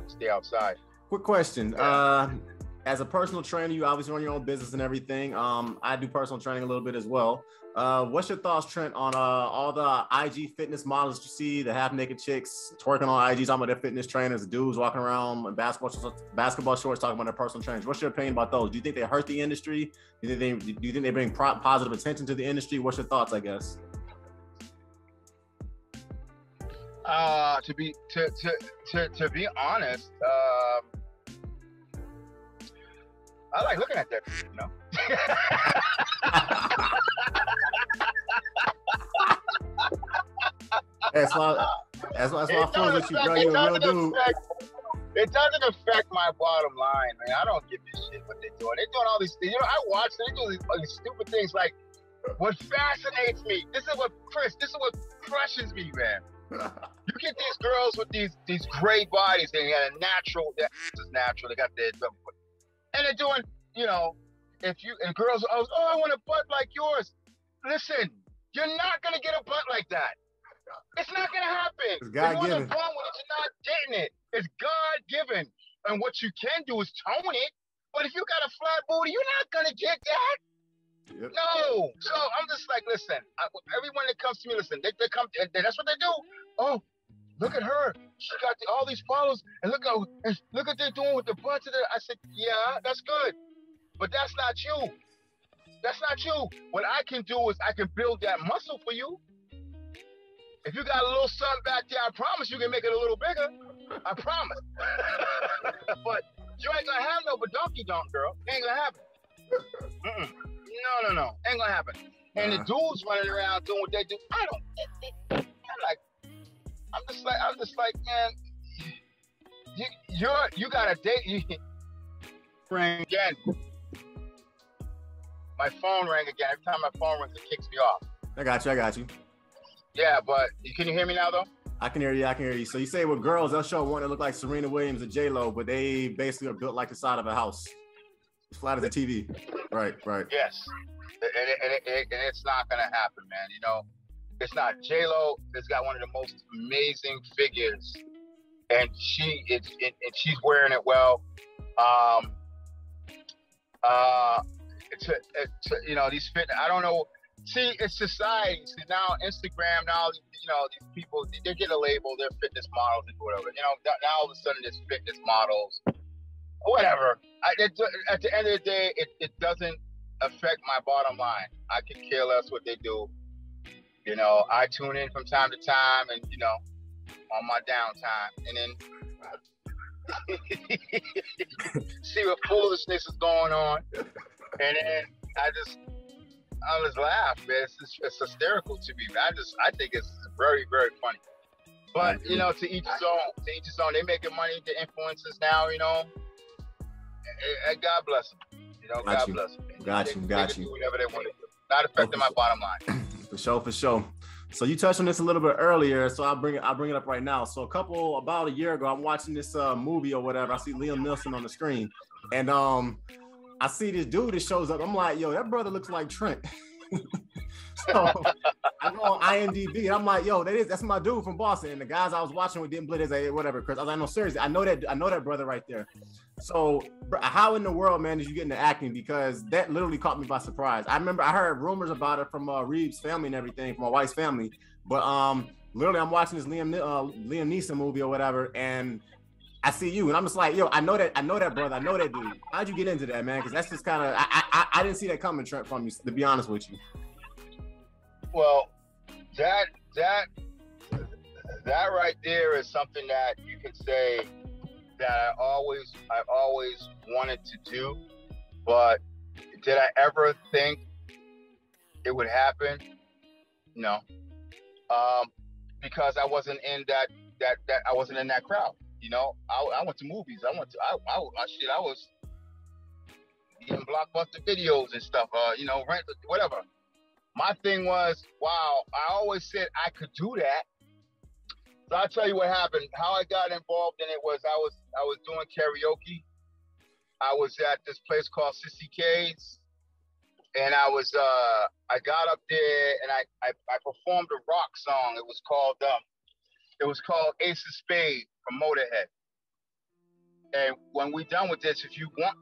B: stay outside.
A: Quick question. As a personal trainer, you obviously run your own business and everything. I do personal training a little bit as well. What's your thoughts, Trent, on all the IG fitness models that you see, the half-naked chicks twerking on IG, talking about their fitness trainers, the dudes walking around in basketball shorts talking about their personal trainers? What's your opinion about those? Do you think they hurt the industry? Do you think they bring positive attention to the industry? What's your thoughts, I guess?
B: To be honest, I like looking at that,
A: That's why I feel that you, bro. You're a real dude.
B: It doesn't affect my bottom line, man. I don't give a shit what they're doing. They're doing all these things. I watch them. They do these stupid things. Like, what fascinates me, this is what crushes me, man. You get these girls with these great bodies. They got a natural. This is natural. They got their, and they're doing. And girls, I want a butt like yours. Listen, you're not gonna get a butt like that. It's not gonna happen.
A: It's God-given.
B: You're not getting it. It's God-given. And what you can do is tone it. But if you got a flat booty, you're not gonna get that. Yep. No. So I'm just like, listen. Everyone that comes to me, listen. They come, and that's what they do. Oh, look at her. She got all these followers, and look what they're doing with the butts. I said, yeah, that's good, but that's not you. That's not you. What I can do is I can build that muscle for you. If you got a little something back there, I promise you can make it a little bigger. I promise. But you ain't gonna have no badonky dunk, girl. Ain't gonna happen. No. Ain't gonna happen. And the dudes running around doing what they do, I'm just like, man, you got a date. Ring again. My phone rang again. Every time my phone rings, it kicks me off.
A: I got you.
B: Yeah, but can you hear me now, though?
A: I can hear you. So you say with girls, they'll show one that look like Serena Williams or J-Lo, but they basically are built like the side of a house. As flat as a TV. Right.
B: Yes. And it's not going to happen, man. You know, it's not. J-Lo has got one of the most amazing figures, and she's wearing it well. You know, these fit. I don't know. See, it's society. See, now Instagram. Now you know these people. They get a label. They're fitness models and whatever. You know, now all of a sudden there's fitness models. Whatever. At the end of the day, it doesn't affect my bottom line. I could care less what they do. You know, I tune in from time to time, and you know, on my downtime, and then see what foolishness is going on, and then I just laugh, man. It's hysterical to me. I think it's very, very funny. But you know, to each his own. To each his own. They making money. The influencers now, you know. And God bless them. You know, God bless them.
A: Got you.
B: They can do whatever they want to do. Not affecting my bottom line.
A: For sure. So you touched on this a little bit earlier, so I'll bring it up right now. So about a year ago, I'm watching this movie or whatever. I see Liam Neeson on the screen, and I see this dude that shows up. I'm like, yo, that brother looks like Trent. So I go on IMDb and I'm like, yo, that's my dude from Boston. And the guys I was watching with didn't believe it, whatever. Because I was like, no, seriously, I know that brother right there. So how in the world, man, did you get into acting? Because that literally caught me by surprise. I remember I heard rumors about it from Reeves' family and everything, from my wife's family. But literally, I'm watching this Liam Neeson movie or whatever, and I see you, and I'm just like, yo, I know that brother, I know that dude. How'd you get into that, man? Because that's just kind of, I didn't see that coming, Trent, from you, to be honest with you.
B: Well, that right there is something that you can say that I always wanted to do, but did I ever think it would happen? No, because I wasn't in I wasn't in that crowd. You know, I went to movies. I was eating Blockbuster videos and stuff. You know, rent, whatever. My thing was, wow, I always said I could do that. So I'll tell you what happened. How I got involved in it was I was doing karaoke. I was at this place called Sissy K's, and I got up there and I performed a rock song. It was called Ace of Spades from Motorhead. And when we're done with this, if you want,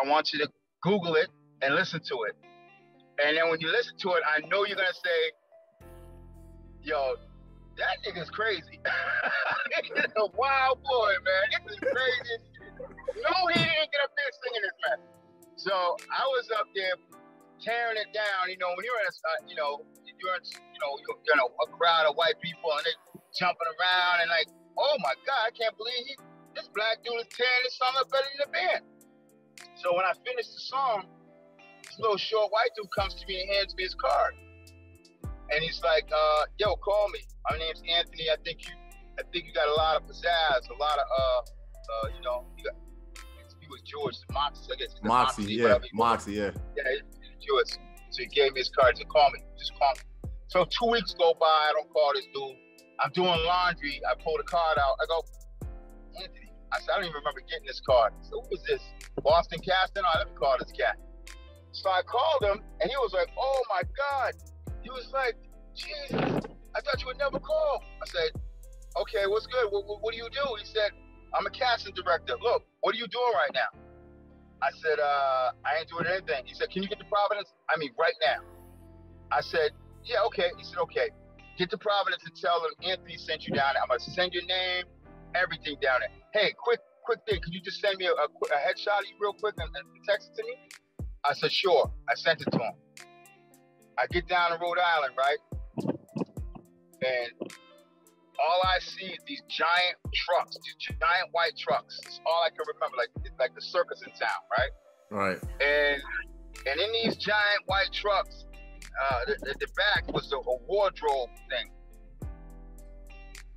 B: I want you to Google it and listen to it. And then when you listen to it, I know you're going to say, yo, that nigga's crazy. He's a wild boy, man. This is crazy. No, he didn't get up there singing this, man. So I was up there tearing it down. You know, when you're in a crowd of white people and they jumping around and like, oh my God, I can't believe this black dude is tearing this song up better than the band. So when I finished the song, this little short white dude comes to me and hands me his card. And he's like, yo, call me. My name's Anthony. I think you got a lot of pizzazz, a lot of, you know, he was Jewish, Moxie, I guess.
A: Moxie, yeah.
B: Yeah, he's Jewish. So he gave me his card. He said, call me. Just call me. So 2 weeks go by. I don't call this dude. I'm doing laundry. I pull the card out. I go, Anthony. I said, I don't even remember getting this card. So who was this? Boston Casting? Oh, let me call this cat. So I called him, and he was like, oh, my God. He was like, Jesus, I thought you would never call. I said, okay, what's good? What do you do? He said, I'm a casting director. Look, what are you doing right now? I said, I ain't doing anything. He said, can you get to Providence? I mean, right now. I said, yeah, okay. He said, okay. Get to Providence and tell them Anthony sent you down there. I'm going to send your name, everything down there. Hey, quick thing. Can you just send me a headshot of you real quick and text it to me? I said, sure. I sent it to him. I get down to Rhode Island, right? And all I see is these giant trucks, these giant white trucks. It's all I can remember, like the circus in town, right?
A: Right.
B: And in these giant white trucks, the back was a wardrobe thing.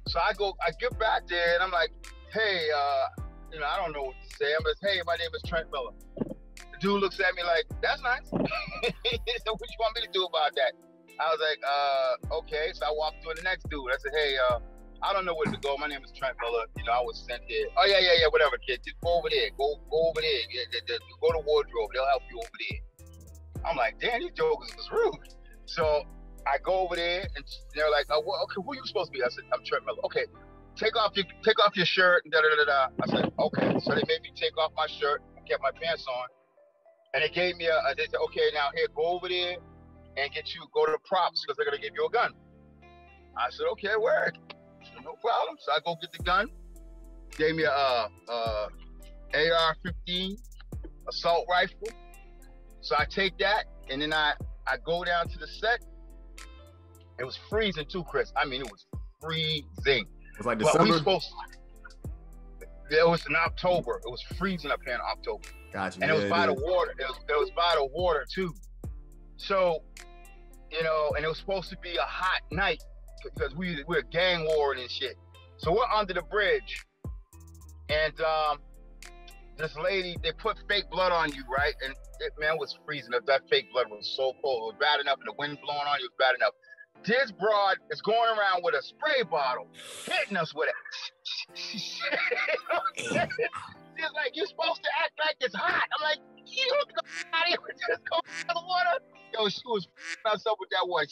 B: So I get back there and I'm like, hey, I don't know what to say. I'm like, hey, my name is Trent Miller. The dude looks at me like, that's nice. So what you want me to do about that? I was like, okay. So I walked to the next dude. I said, hey, I don't know where to go. My name is Trent Miller. I was sent here. Oh, yeah, whatever, kid. Just go over there. Go over there. Go to wardrobe. They'll help you over there. I'm like, damn, these jokers was rude. So I go over there, and they're like, oh, well, okay, who are you supposed to be? I said, I'm Trent Miller. Okay, take off your shirt, and da-da-da-da. I said, okay. So they made me take off my shirt and kept my pants on. And they gave me they said, okay, now here, go over there and go to the props because they're going to give you a gun. I said, okay, word. No problem. So I go get the gun. Gave me a AR-15 assault rifle. So I take that, and then I go down to the set. It was freezing too, Chris. I mean, it was freezing.
A: It was like December?
B: It was in October. It was freezing up here in October.
A: Gotcha.
B: And it was by the water. It was by the water too. So, and it was supposed to be a hot night because we're gang warring and shit. So we're under the bridge, and this lady, they put fake blood on you, right? And it was freezing. That fake blood was so cold. It was bad enough, and the wind blowing on you was bad enough. This broad is going around with a spray bottle, hitting us with it. She's like, you're supposed to act like it's hot. I'm like, you don't go out here with this cold water. Yo, she was us up with that water.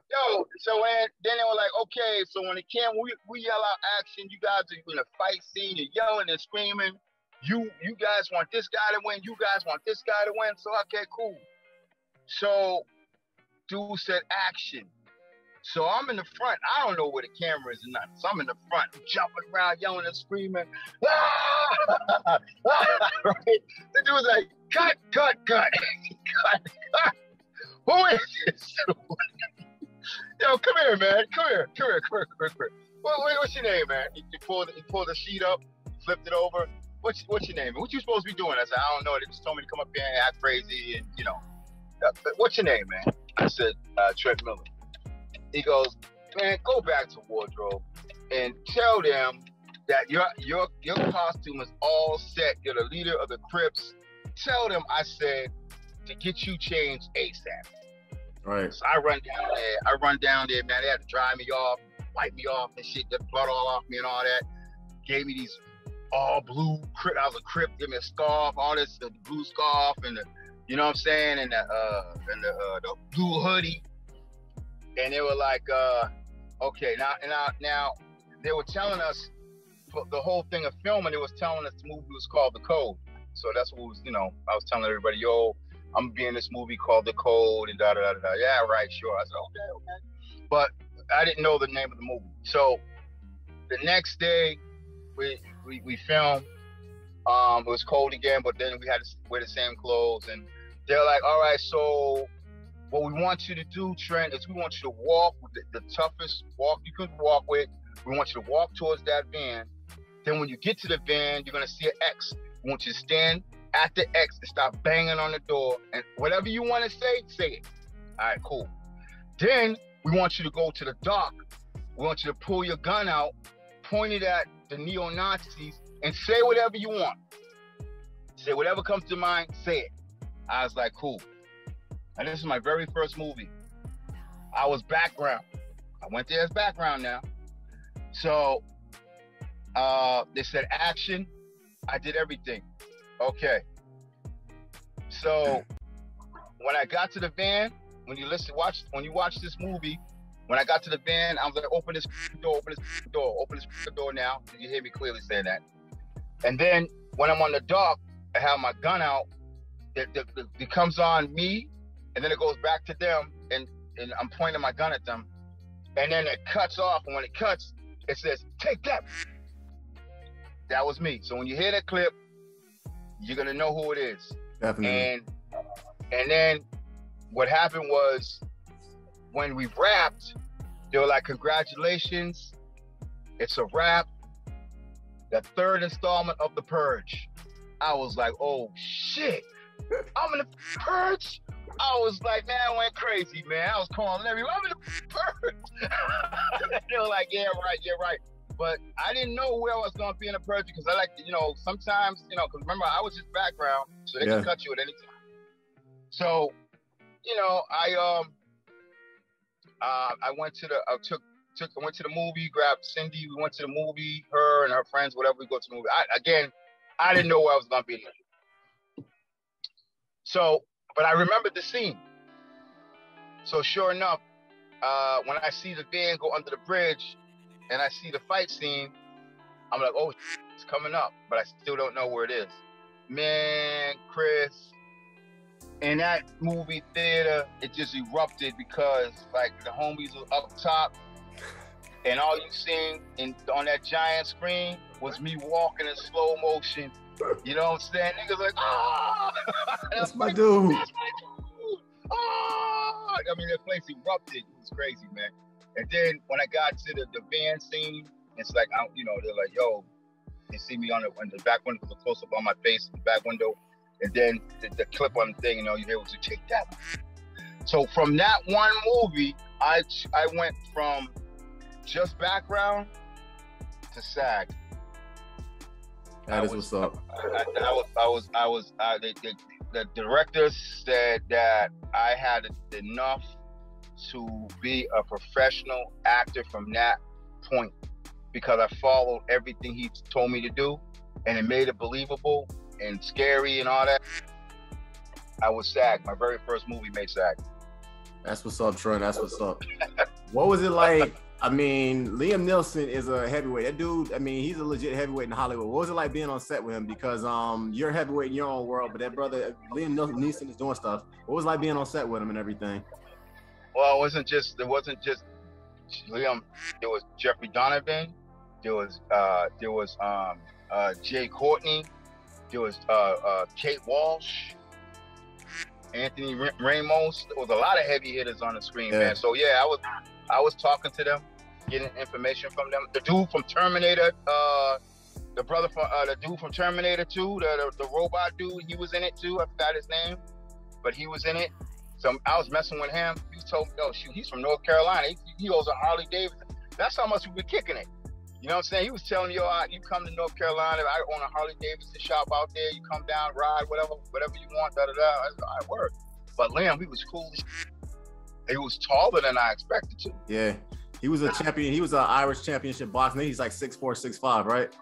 B: Yo, so then they were like, okay, so when it came, we yell out action. You guys are in a fight scene. You're yelling and screaming. You guys want this guy to win. You guys want this guy to win. So, okay, cool. So dude said action. So I'm in the front. I don't know where the camera is or nothing. So I'm in the front, jumping around, yelling and screaming. Ah! Right? The dude was like, cut. Cut. Who is this? Yo, come here, man. Come here. What's your name, man? He pulled the sheet up, flipped it over. What's your name? What you supposed to be doing? I said, I don't know. They just told me to come up here and act crazy and, what's your name, man? I said, Trent Miller. He goes, man, go back to wardrobe and tell them that your costume is all set. You're the leader of the Crips. Tell them I said to get you changed ASAP.
A: Right.
B: So I run down there, man. They had to dry me off, wipe me off and shit, the blood all off me and all that. Gave me these all blue Crip. I was a Crip. Give me a scarf, all this, the blue scarf and the, you know what I'm saying, and the blue hoodie. And they were like, okay, now they were telling us the whole thing of filming. They was telling us the movie was called The Code. So that's what was, I was telling everybody, yo, I'm gonna be in this movie called The Code and da-da-da-da. Yeah, right, sure. I said, okay. But I didn't know the name of the movie. So the next day, we filmed. It was cold again, but then we had to wear the same clothes. And they're like, all right, so what we want you to do, Trent, is we want you to walk with the toughest walk you could walk with. We want you to walk towards that van. Then when you get to the van, you're going to see an X. We want you to stand at the X and start banging on the door. And whatever you want to say it. All right, cool. Then we want you to go to the dock. We want you to pull your gun out, point it at the neo-Nazis, and say whatever you want. Say whatever comes to mind, say it. I was like, cool. And this is my very first movie. I was background. I went there as background now. So they said action. I did everything. Okay. So when I got to the van, when you watch this movie, when I got to the van, I was like, open this door now. You hear me clearly saying that. And then when I'm on the dock, I have my gun out. It comes on me, and then it goes back to them, and I'm pointing my gun at them. And then it cuts off, and when it cuts, it says, take that. That was me. So when you hear that clip, you're going to know who it is.
A: Definitely.
B: And then what happened was when we wrapped, they were like, congratulations, it's a wrap. The third installment of The Purge. I was like, oh shit, I'm in The Purge? I was like, man, I went crazy, man. I was calling everyone, I'm in The Purge. They were like, yeah, right. But I didn't know where I was going to be in The Purge because I like to, sometimes, because remember, I was just background, so they can cut you at any time. So, I went to the movie, grabbed Cindy. We went to the movie, her and her friends, whatever. We go to the movie. I didn't know where I was gonna be. So, but I remembered the scene. So sure enough, when I see the van go under the bridge, and I see the fight scene, I'm like, oh, it's coming up, but I still don't know where it is. Man, Chris. In that movie theater, it just erupted because like the homies were up top and all you seen on that giant screen was me walking in slow motion. You know what I'm saying? Niggas like, ah!
A: That's my dude.
B: That's my dude. Ah! I mean, the place erupted. It was crazy, man. And then when I got to the van scene, it's like, they're like, yo, they see me on the back window, because a close up on my face, the back window. And then the clip on the thing, you hear was to take that. So from that one movie, I went from just background to SAG.
A: That is what's up.
B: The director said that I had enough to be a professional actor from that point because I followed everything he told me to do, and it made it believable and scary and all that. I was SAG. My very first movie made SAG.
A: That's what's up, Trent. That's what's up. What was it like? I mean, Liam Neeson is a heavyweight. That dude, he's a legit heavyweight in Hollywood. What was it like being on set with him? Because you're a heavyweight in your own world, but that brother, Liam Neeson, is doing stuff. What was it like being on set with him and everything?
B: Well, it wasn't just Liam. There was Jeffrey Donovan. There was Jay Courtney. There was Kate Walsh, Anthony Ramos. There was a lot of heavy hitters on the screen, man. So yeah, I was talking to them, getting information from them. The dude from Terminator, the dude from Terminator 2, the robot dude, he was in it too. I forgot his name, but he was in it. So I was messing with him. He told me, oh shoot, he's from North Carolina. He goes on Harley Davidson. That's how much we were kicking it. You know what I'm saying? He was telling me, yo, you come to North Carolina, I own a Harley Davidson shop out there, you come down, ride, whatever you want, I said, all right, word. But Liam, he was cool as shit. He was taller than I expected to.
A: Yeah. He was a champion. He was an Irish championship boxing. He's like 6'4", 6'5", right?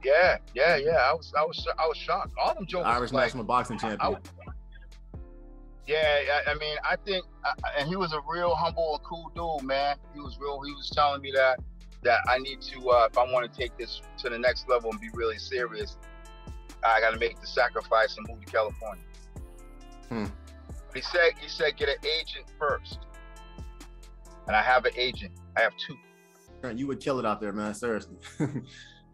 B: Yeah. I was shocked. All them jokers.
A: Irish national boxing champion.
B: I think, and he was a real humble and cool dude, man. He was telling me that I need to, if I want to take this to the next level and be really serious, I got to make the sacrifice and move to California. He said, get an agent first. And I have an agent. I have two.
A: You would kill it out there, man. Seriously.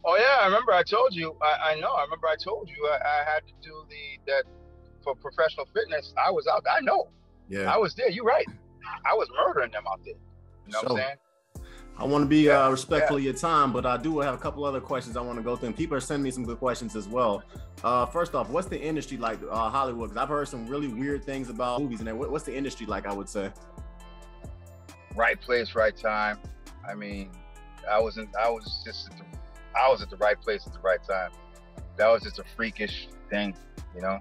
B: Oh yeah, I remember I told you. I know. I remember I told you I had to do that for professional fitness. I was out there. I know.
A: Yeah.
B: I was there. You're right. I was murdering them out there. You know what I'm saying?
A: I want to be respectful of your time, but I do have a couple other questions I want to go through. And people are sending me some good questions as well. First off, what's the industry like, Hollywood? Because I've heard some really weird things about movies. And what's the industry like, I would say?
B: Right place, right time. I mean, I was at the right place at the right time. That was just a freakish thing, you know?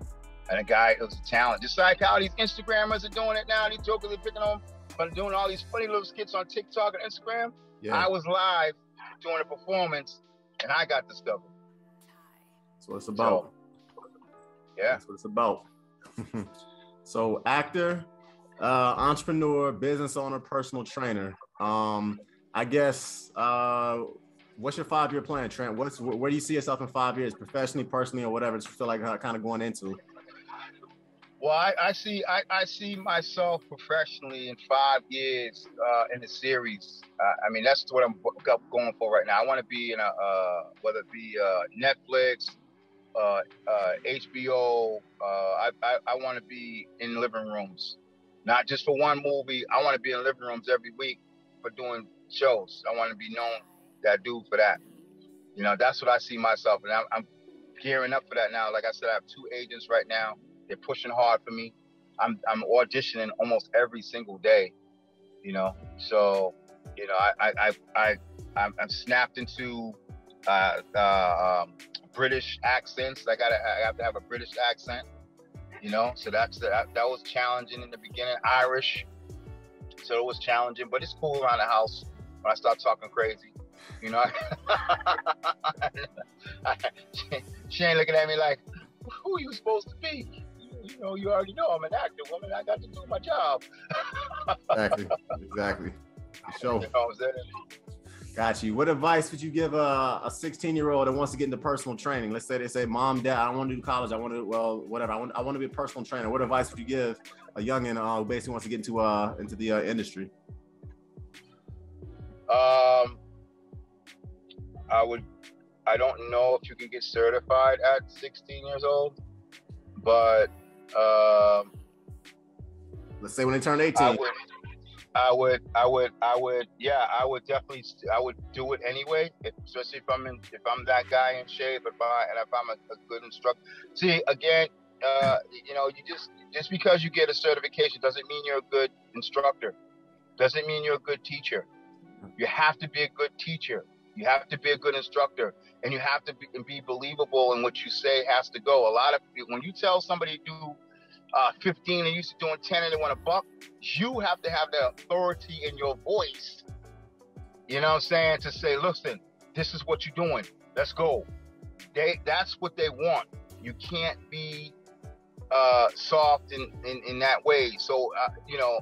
B: And a guy, it was a talent. Just like how these Instagrammers are doing it now. These jokers are picking on, but doing all these funny little skits on TikTok and Instagram. Yeah. I was live doing a performance, and I got discovered.
A: That's what it's about.
B: Yeah.
A: That's what it's about. So, actor, entrepreneur, business owner, personal trainer. I guess, what's your 5-year plan, Trent? Where do you see yourself in 5 years, professionally, personally, or whatever you feel like kind of going into?
B: Well, I see myself professionally in 5 years in the series. I mean, that's what I'm going for right now. I want to be in whether it be Netflix HBO. I want to be in living rooms, not just for one movie. I want to be in living rooms every week for doing shows. I want to be known that dude for that. You know, that's what I see myself, and I'm gearing up for that now. Like I said, I have 2 agents right now. They're pushing hard for me. I'm auditioning almost every single day. You know, so you know, I'm snapped into British accents. I have to have a British accent. You know, so that was challenging in the beginning. Irish, so it was challenging, but it's cool around the house when I start talking crazy. You know, she ain't looking at me like, who are you supposed to be? You know, you already know I'm an actor, woman. I got to do my job.
A: Exactly. For sure.
B: You know what I'm saying?
A: Got you. What advice would you give a 16-year-old that wants to get into personal training? Let's say they say, Mom, Dad, I don't want to do college. I want to, well, whatever. I want to be a personal trainer. What advice would you give a youngin who basically wants to get into the industry?
B: I don't know if you can get certified at 16 years old, but
A: let's say when they turn 18.
B: I would definitely do it anyway, especially if I'm that guy in shape, if I'm a good instructor. See, again, you know, you just because you get a certification doesn't mean you're a good instructor. Doesn't mean you're a good teacher. You have to be a good teacher. You have to be a good instructor, and you have to be believable in what you say has to go. A lot of when you tell somebody to do 15 and used to doing 10 and they want a buck, you have to have the authority in your voice. You know what I'm saying? To say, listen, this is what you're doing. Let's go. That's what they want. You can't be soft in that way. So, you know,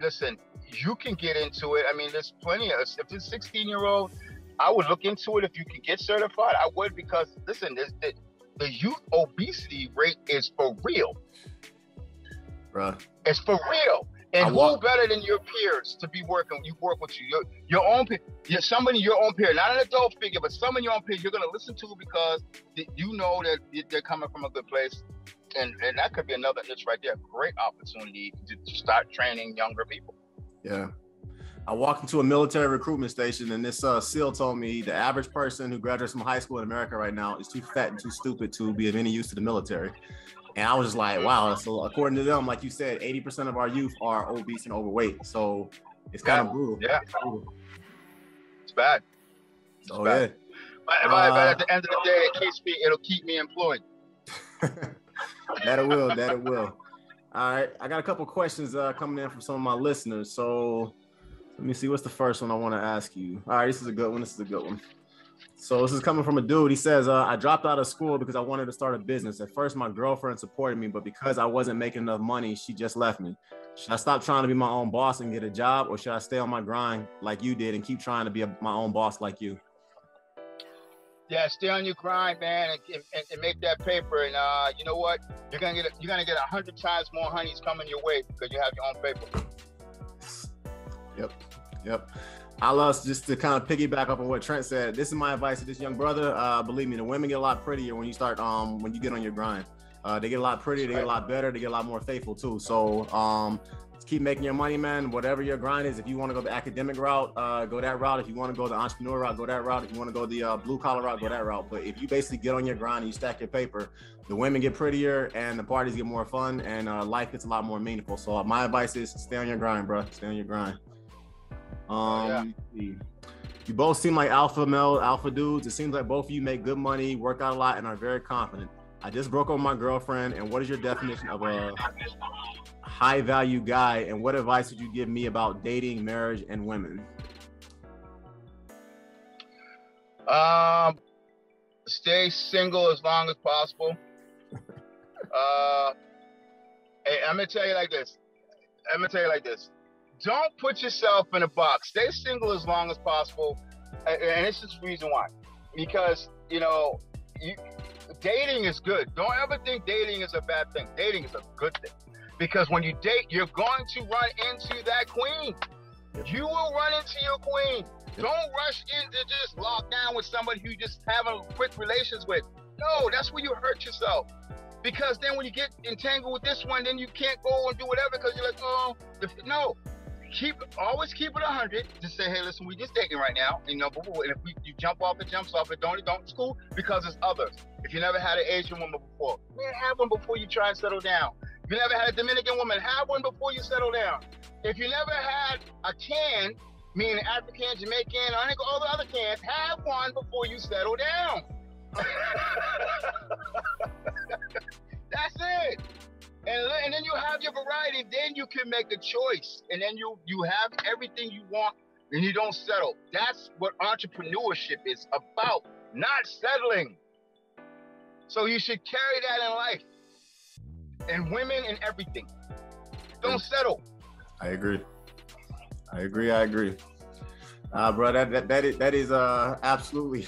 B: listen, you can get into it. I mean, there's plenty of, if it's 16-year-old, I would look into it. If you can get certified, I would, because listen, the youth obesity rate is for real.
A: Bruh.
B: It's for real. And who better than your peers to be working? You work with your own peer. Somebody your own peer, not an adult figure, but someone your own peer. You're gonna listen to because you know that they're coming from a good place, and that could be another niche right there. Great opportunity to start training younger people.
A: Yeah. I walked into a military recruitment station, and this SEAL told me the average person who graduates from high school in America right now is too fat and too stupid to be of any use to the military. And I was just like, wow. So according to them, like you said, 80% of our youth are obese and overweight. So it's kind of brutal.
B: Yeah. It's bad.
A: It's bad.
B: But at the end of the day, it'll keep me employed.
A: That it will. All right. I got a couple questions coming in from some of my listeners. So let me see. What's the first one I want to ask you? All right. This is a good one. So this is coming from a dude. He says, I dropped out of school because I wanted to start a business. At first, my girlfriend supported me, but because I wasn't making enough money, she just left me. Should I stop trying to be my own boss and get a job, or should I stay on my grind like you did and keep trying to be my own boss like you?
B: Yeah, stay on your grind, man, and make that paper. And you know what? You're gonna get 100 times more honeys coming your way because you have your own paper.
A: Yep. I'll just to kind of piggyback up on what Trent said. This is my advice to this young brother. Believe me, the women get a lot prettier when you start when you get on your grind. They get a lot prettier, they get a lot better, they get a lot more faithful too. So just keep making your money, man. Whatever your grind is. If you want to go the academic route, go that route. If you want to go the entrepreneur route, go that route. If you want to go the blue collar route, go that route. But if you basically get on your grind and you stack your paper, the women get prettier and the parties get more fun and life gets a lot more meaningful. So my advice is stay on your grind, bro. Stay on your grind. You both seem like alpha dudes. It seems like both of you make good money, work out a lot, and are very confident. I just broke up with my girlfriend, and what is your definition of a high value guy, and what advice would you give me about dating, marriage, and women?
B: Stay single as long as possible. Hey, I'm gonna tell you like this. Don't put yourself in a box. Stay single as long as possible. And this is the reason why. Because, you know, dating is good. Don't ever think dating is a bad thing. Dating is a good thing. Because when you date, you're going to run into that queen. You will run into your queen. Don't rush into just lock down with somebody who you just having quick relations with. No, that's where you hurt yourself. Because then when you get entangled with this one, then you can't go and do whatever because you're like, oh, no. Always keep it 100. Just say, hey, listen, we just dating right now. You know, and if you jump off, it jumps off. It don't, it's cool because it's others. If you never had an Asian woman before, man, have one before you try and settle down. If you never had a Dominican woman, have one before you settle down. If you never had a can, meaning African, Jamaican, or all the other cans, have one before you settle down. That's it. And then you have your variety, then you can make a choice. And then you have everything you want and you don't settle. That's what entrepreneurship is about, not settling. So you should carry that in life. And women and everything. Don't settle.
A: I agree. Bro, that is absolutely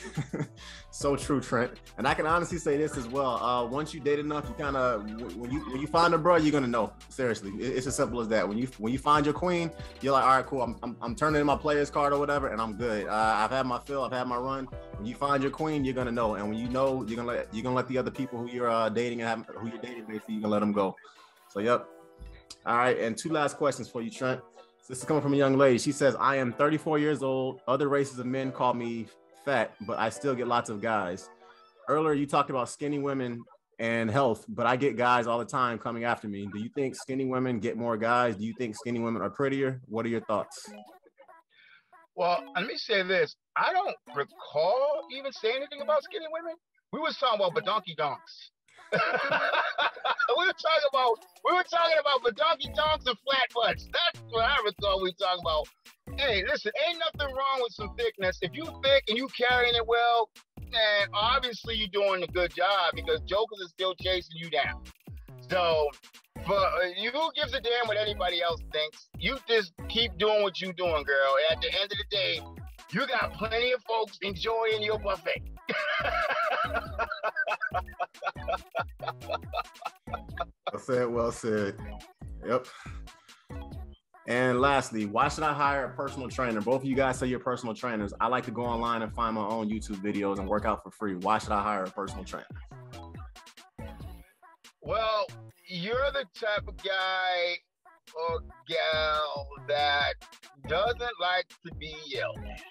A: so true, Trent. And I can honestly say this as well. Once you date enough, you kind of when you find a bro, you're gonna know. Seriously, it's as simple as that. When you find your queen, you're like, all right, cool. I'm turning in my player's card or whatever, and I'm good. I've had my fill. I've had my run. When you find your queen, you're gonna know. And when you know, you're gonna let the other people who you're dating and who you're dating, basically, you're gonna let them go. So, yep. All right, and 2 last questions for you, Trent. This is coming from a young lady. She says, I am 34 years old. Other races of men call me fat, but I still get lots of guys. Earlier, you talked about skinny women and health, but I get guys all the time coming after me. Do you think skinny women get more guys? Do you think skinny women are prettier? What are your thoughts?
B: Well, let me say this. I don't recall even saying anything about skinny women. We was talking about badonkey donks. we were talking about badonkey donks and flat butts. That's what I recall we talking about. Hey, listen, ain't nothing wrong with some thickness. If you thick and you carrying it well, man, obviously you're doing a good job because jokers are still chasing you down. So, but you who gives a damn what anybody else thinks? You just keep doing what you doing, girl. At the end of the day, you got plenty of folks enjoying your buffet.
A: Well said. Yep. And lastly, why should I hire a personal trainer? Both of you guys say you're personal trainers. I like to go online and find my own YouTube videos and work out for free. Why should I hire a personal trainer?
B: Well, you're the type of guy or gal that doesn't like to be yelled at.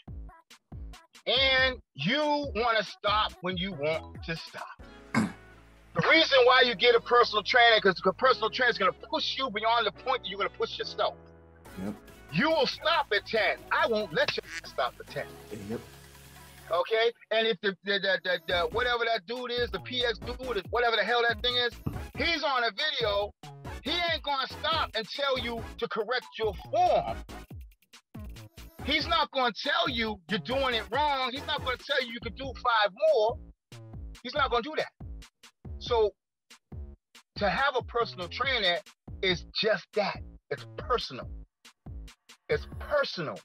B: And you want to stop when you want to stop. The reason why you get a personal trainer, because the personal trainer is going to push you beyond the point that you're going to push yourself.
A: Yep.
B: You will stop at 10. I won't let you stop at 10.
A: Yep.
B: Okay? And if the whatever that dude is, the PX dude, whatever the hell that thing is, he's on a video, he ain't going to stop and tell you to correct your form. He's not going to tell you you're doing it wrong. He's not going to tell you can do 5 more. He's not going to do that. So to have a personal trainer is just that. It's personal. It's personal.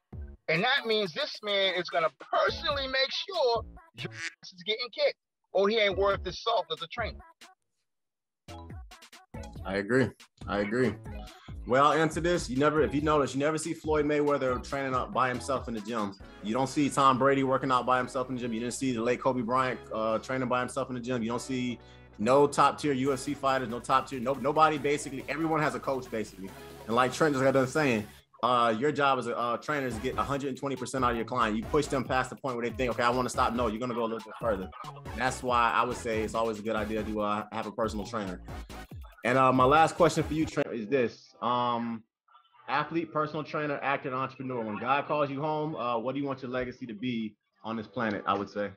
B: And that means this man is going to personally make sure your ass is getting kicked or he ain't worth his salt as a trainer.
A: I agree. Well, I'll answer this. If you notice, you never see Floyd Mayweather training up by himself in the gym. You don't see Tom Brady working out by himself in the gym. You didn't see the late Kobe Bryant training by himself in the gym. You don't see no top tier UFC fighters, no top tier, nobody basically. Everyone has a coach basically. And like Trent just got done saying, your job as a trainer is to get 120% out of your client. You push them past the point where they think, okay, I want to stop. No, you're going to go a little bit further. And that's why I would say it's always a good idea to have a personal trainer. And my last question for you, Trent, is this. Athlete, personal trainer, actor, and entrepreneur. When God calls you home, what do you want your legacy to be on this planet, I would say?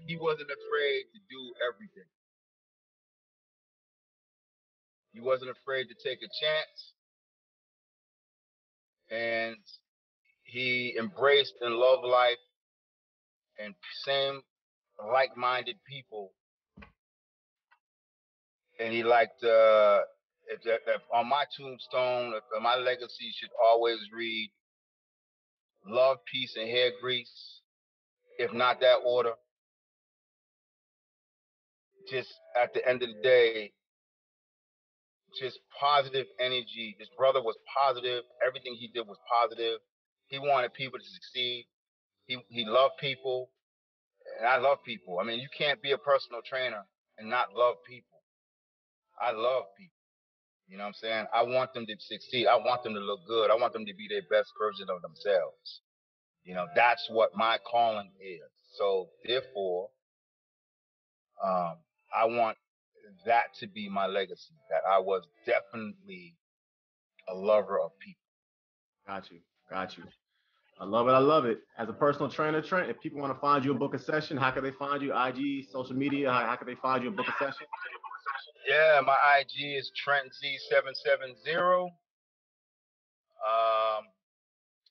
B: He wasn't afraid to do everything. He wasn't afraid to take a chance. And he embraced and loved life and same like-minded people. And he liked, on my tombstone, my legacy should always read, love, peace, and hair grease. If not that order. Just at the end of the day, just positive energy. This brother was positive. Everything he did was positive. He wanted people to succeed. He loved people, and I love people. I mean, you can't be a personal trainer and not love people. I love people. You know what I'm saying? I want them to succeed. I want them to look good. I want them to be their best version of themselves. You know, that's what my calling is. So therefore, I want that to be my legacy, that I was definitely a lover of people.
A: Got you. Got you. I love it. I love it. As a personal trainer, Trent, if people want to find you and book a session, how can they find you? IG, social media, how can they find you and book a session?
B: Yeah, my IG is TrentZ770.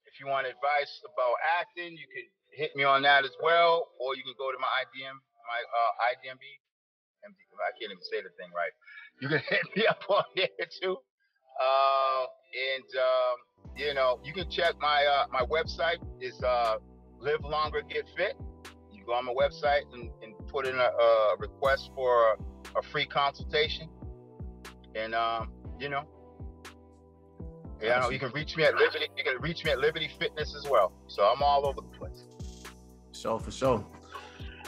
B: If you want advice about acting, you can hit me on that as well, or you can go to my IDMB. I can't even say the thing right. You can hit me up on there too. You know, you can check my website is Live Longer Get Fit. You go on my website and put in a request for a free consultation. And you know, you can reach me at Liberty. You can reach me at Liberty Fitness as well. So I'm all over the place.
A: For sure.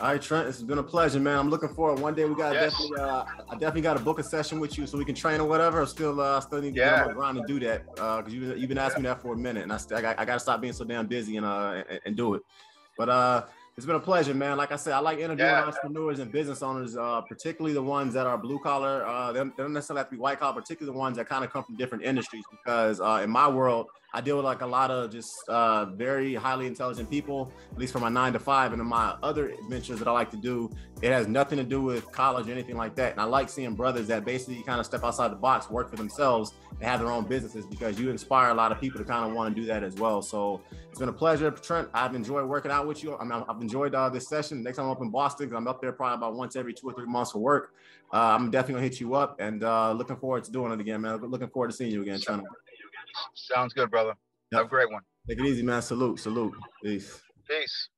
A: All right, Trent, it's been a pleasure, man. I'm looking forward. One day we got I definitely got to book a session with you so we can train or whatever. I still need to get on my grind and do that because you've been asking me that for a minute, and I got to stop being so damn busy and do it. But it's been a pleasure, man. Like I said, I like interviewing entrepreneurs and business owners, particularly the ones that are blue collar. They don't necessarily have to be white collar, particularly the ones that kind of come from different industries. Because in my world, I deal with like a lot of just very highly intelligent people, at least for my 9 to 5. And in my other ventures that I like to do, it has nothing to do with college or anything like that. And I like seeing brothers that basically kind of step outside the box, work for themselves, and have their own businesses because you inspire a lot of people to kind of want to do that as well. So it's been a pleasure, Trent. I've enjoyed working out with you. I've enjoyed this session. Next time I'm up in Boston, because I'm up there probably about once every 2 or 3 months for work. I'm definitely gonna hit you up and looking forward to doing it again, man. Looking forward to seeing you again, Trent.
B: Sounds good, brother. Yep. Have a great one.
A: Take it easy, man. Salute. Peace.
B: Peace.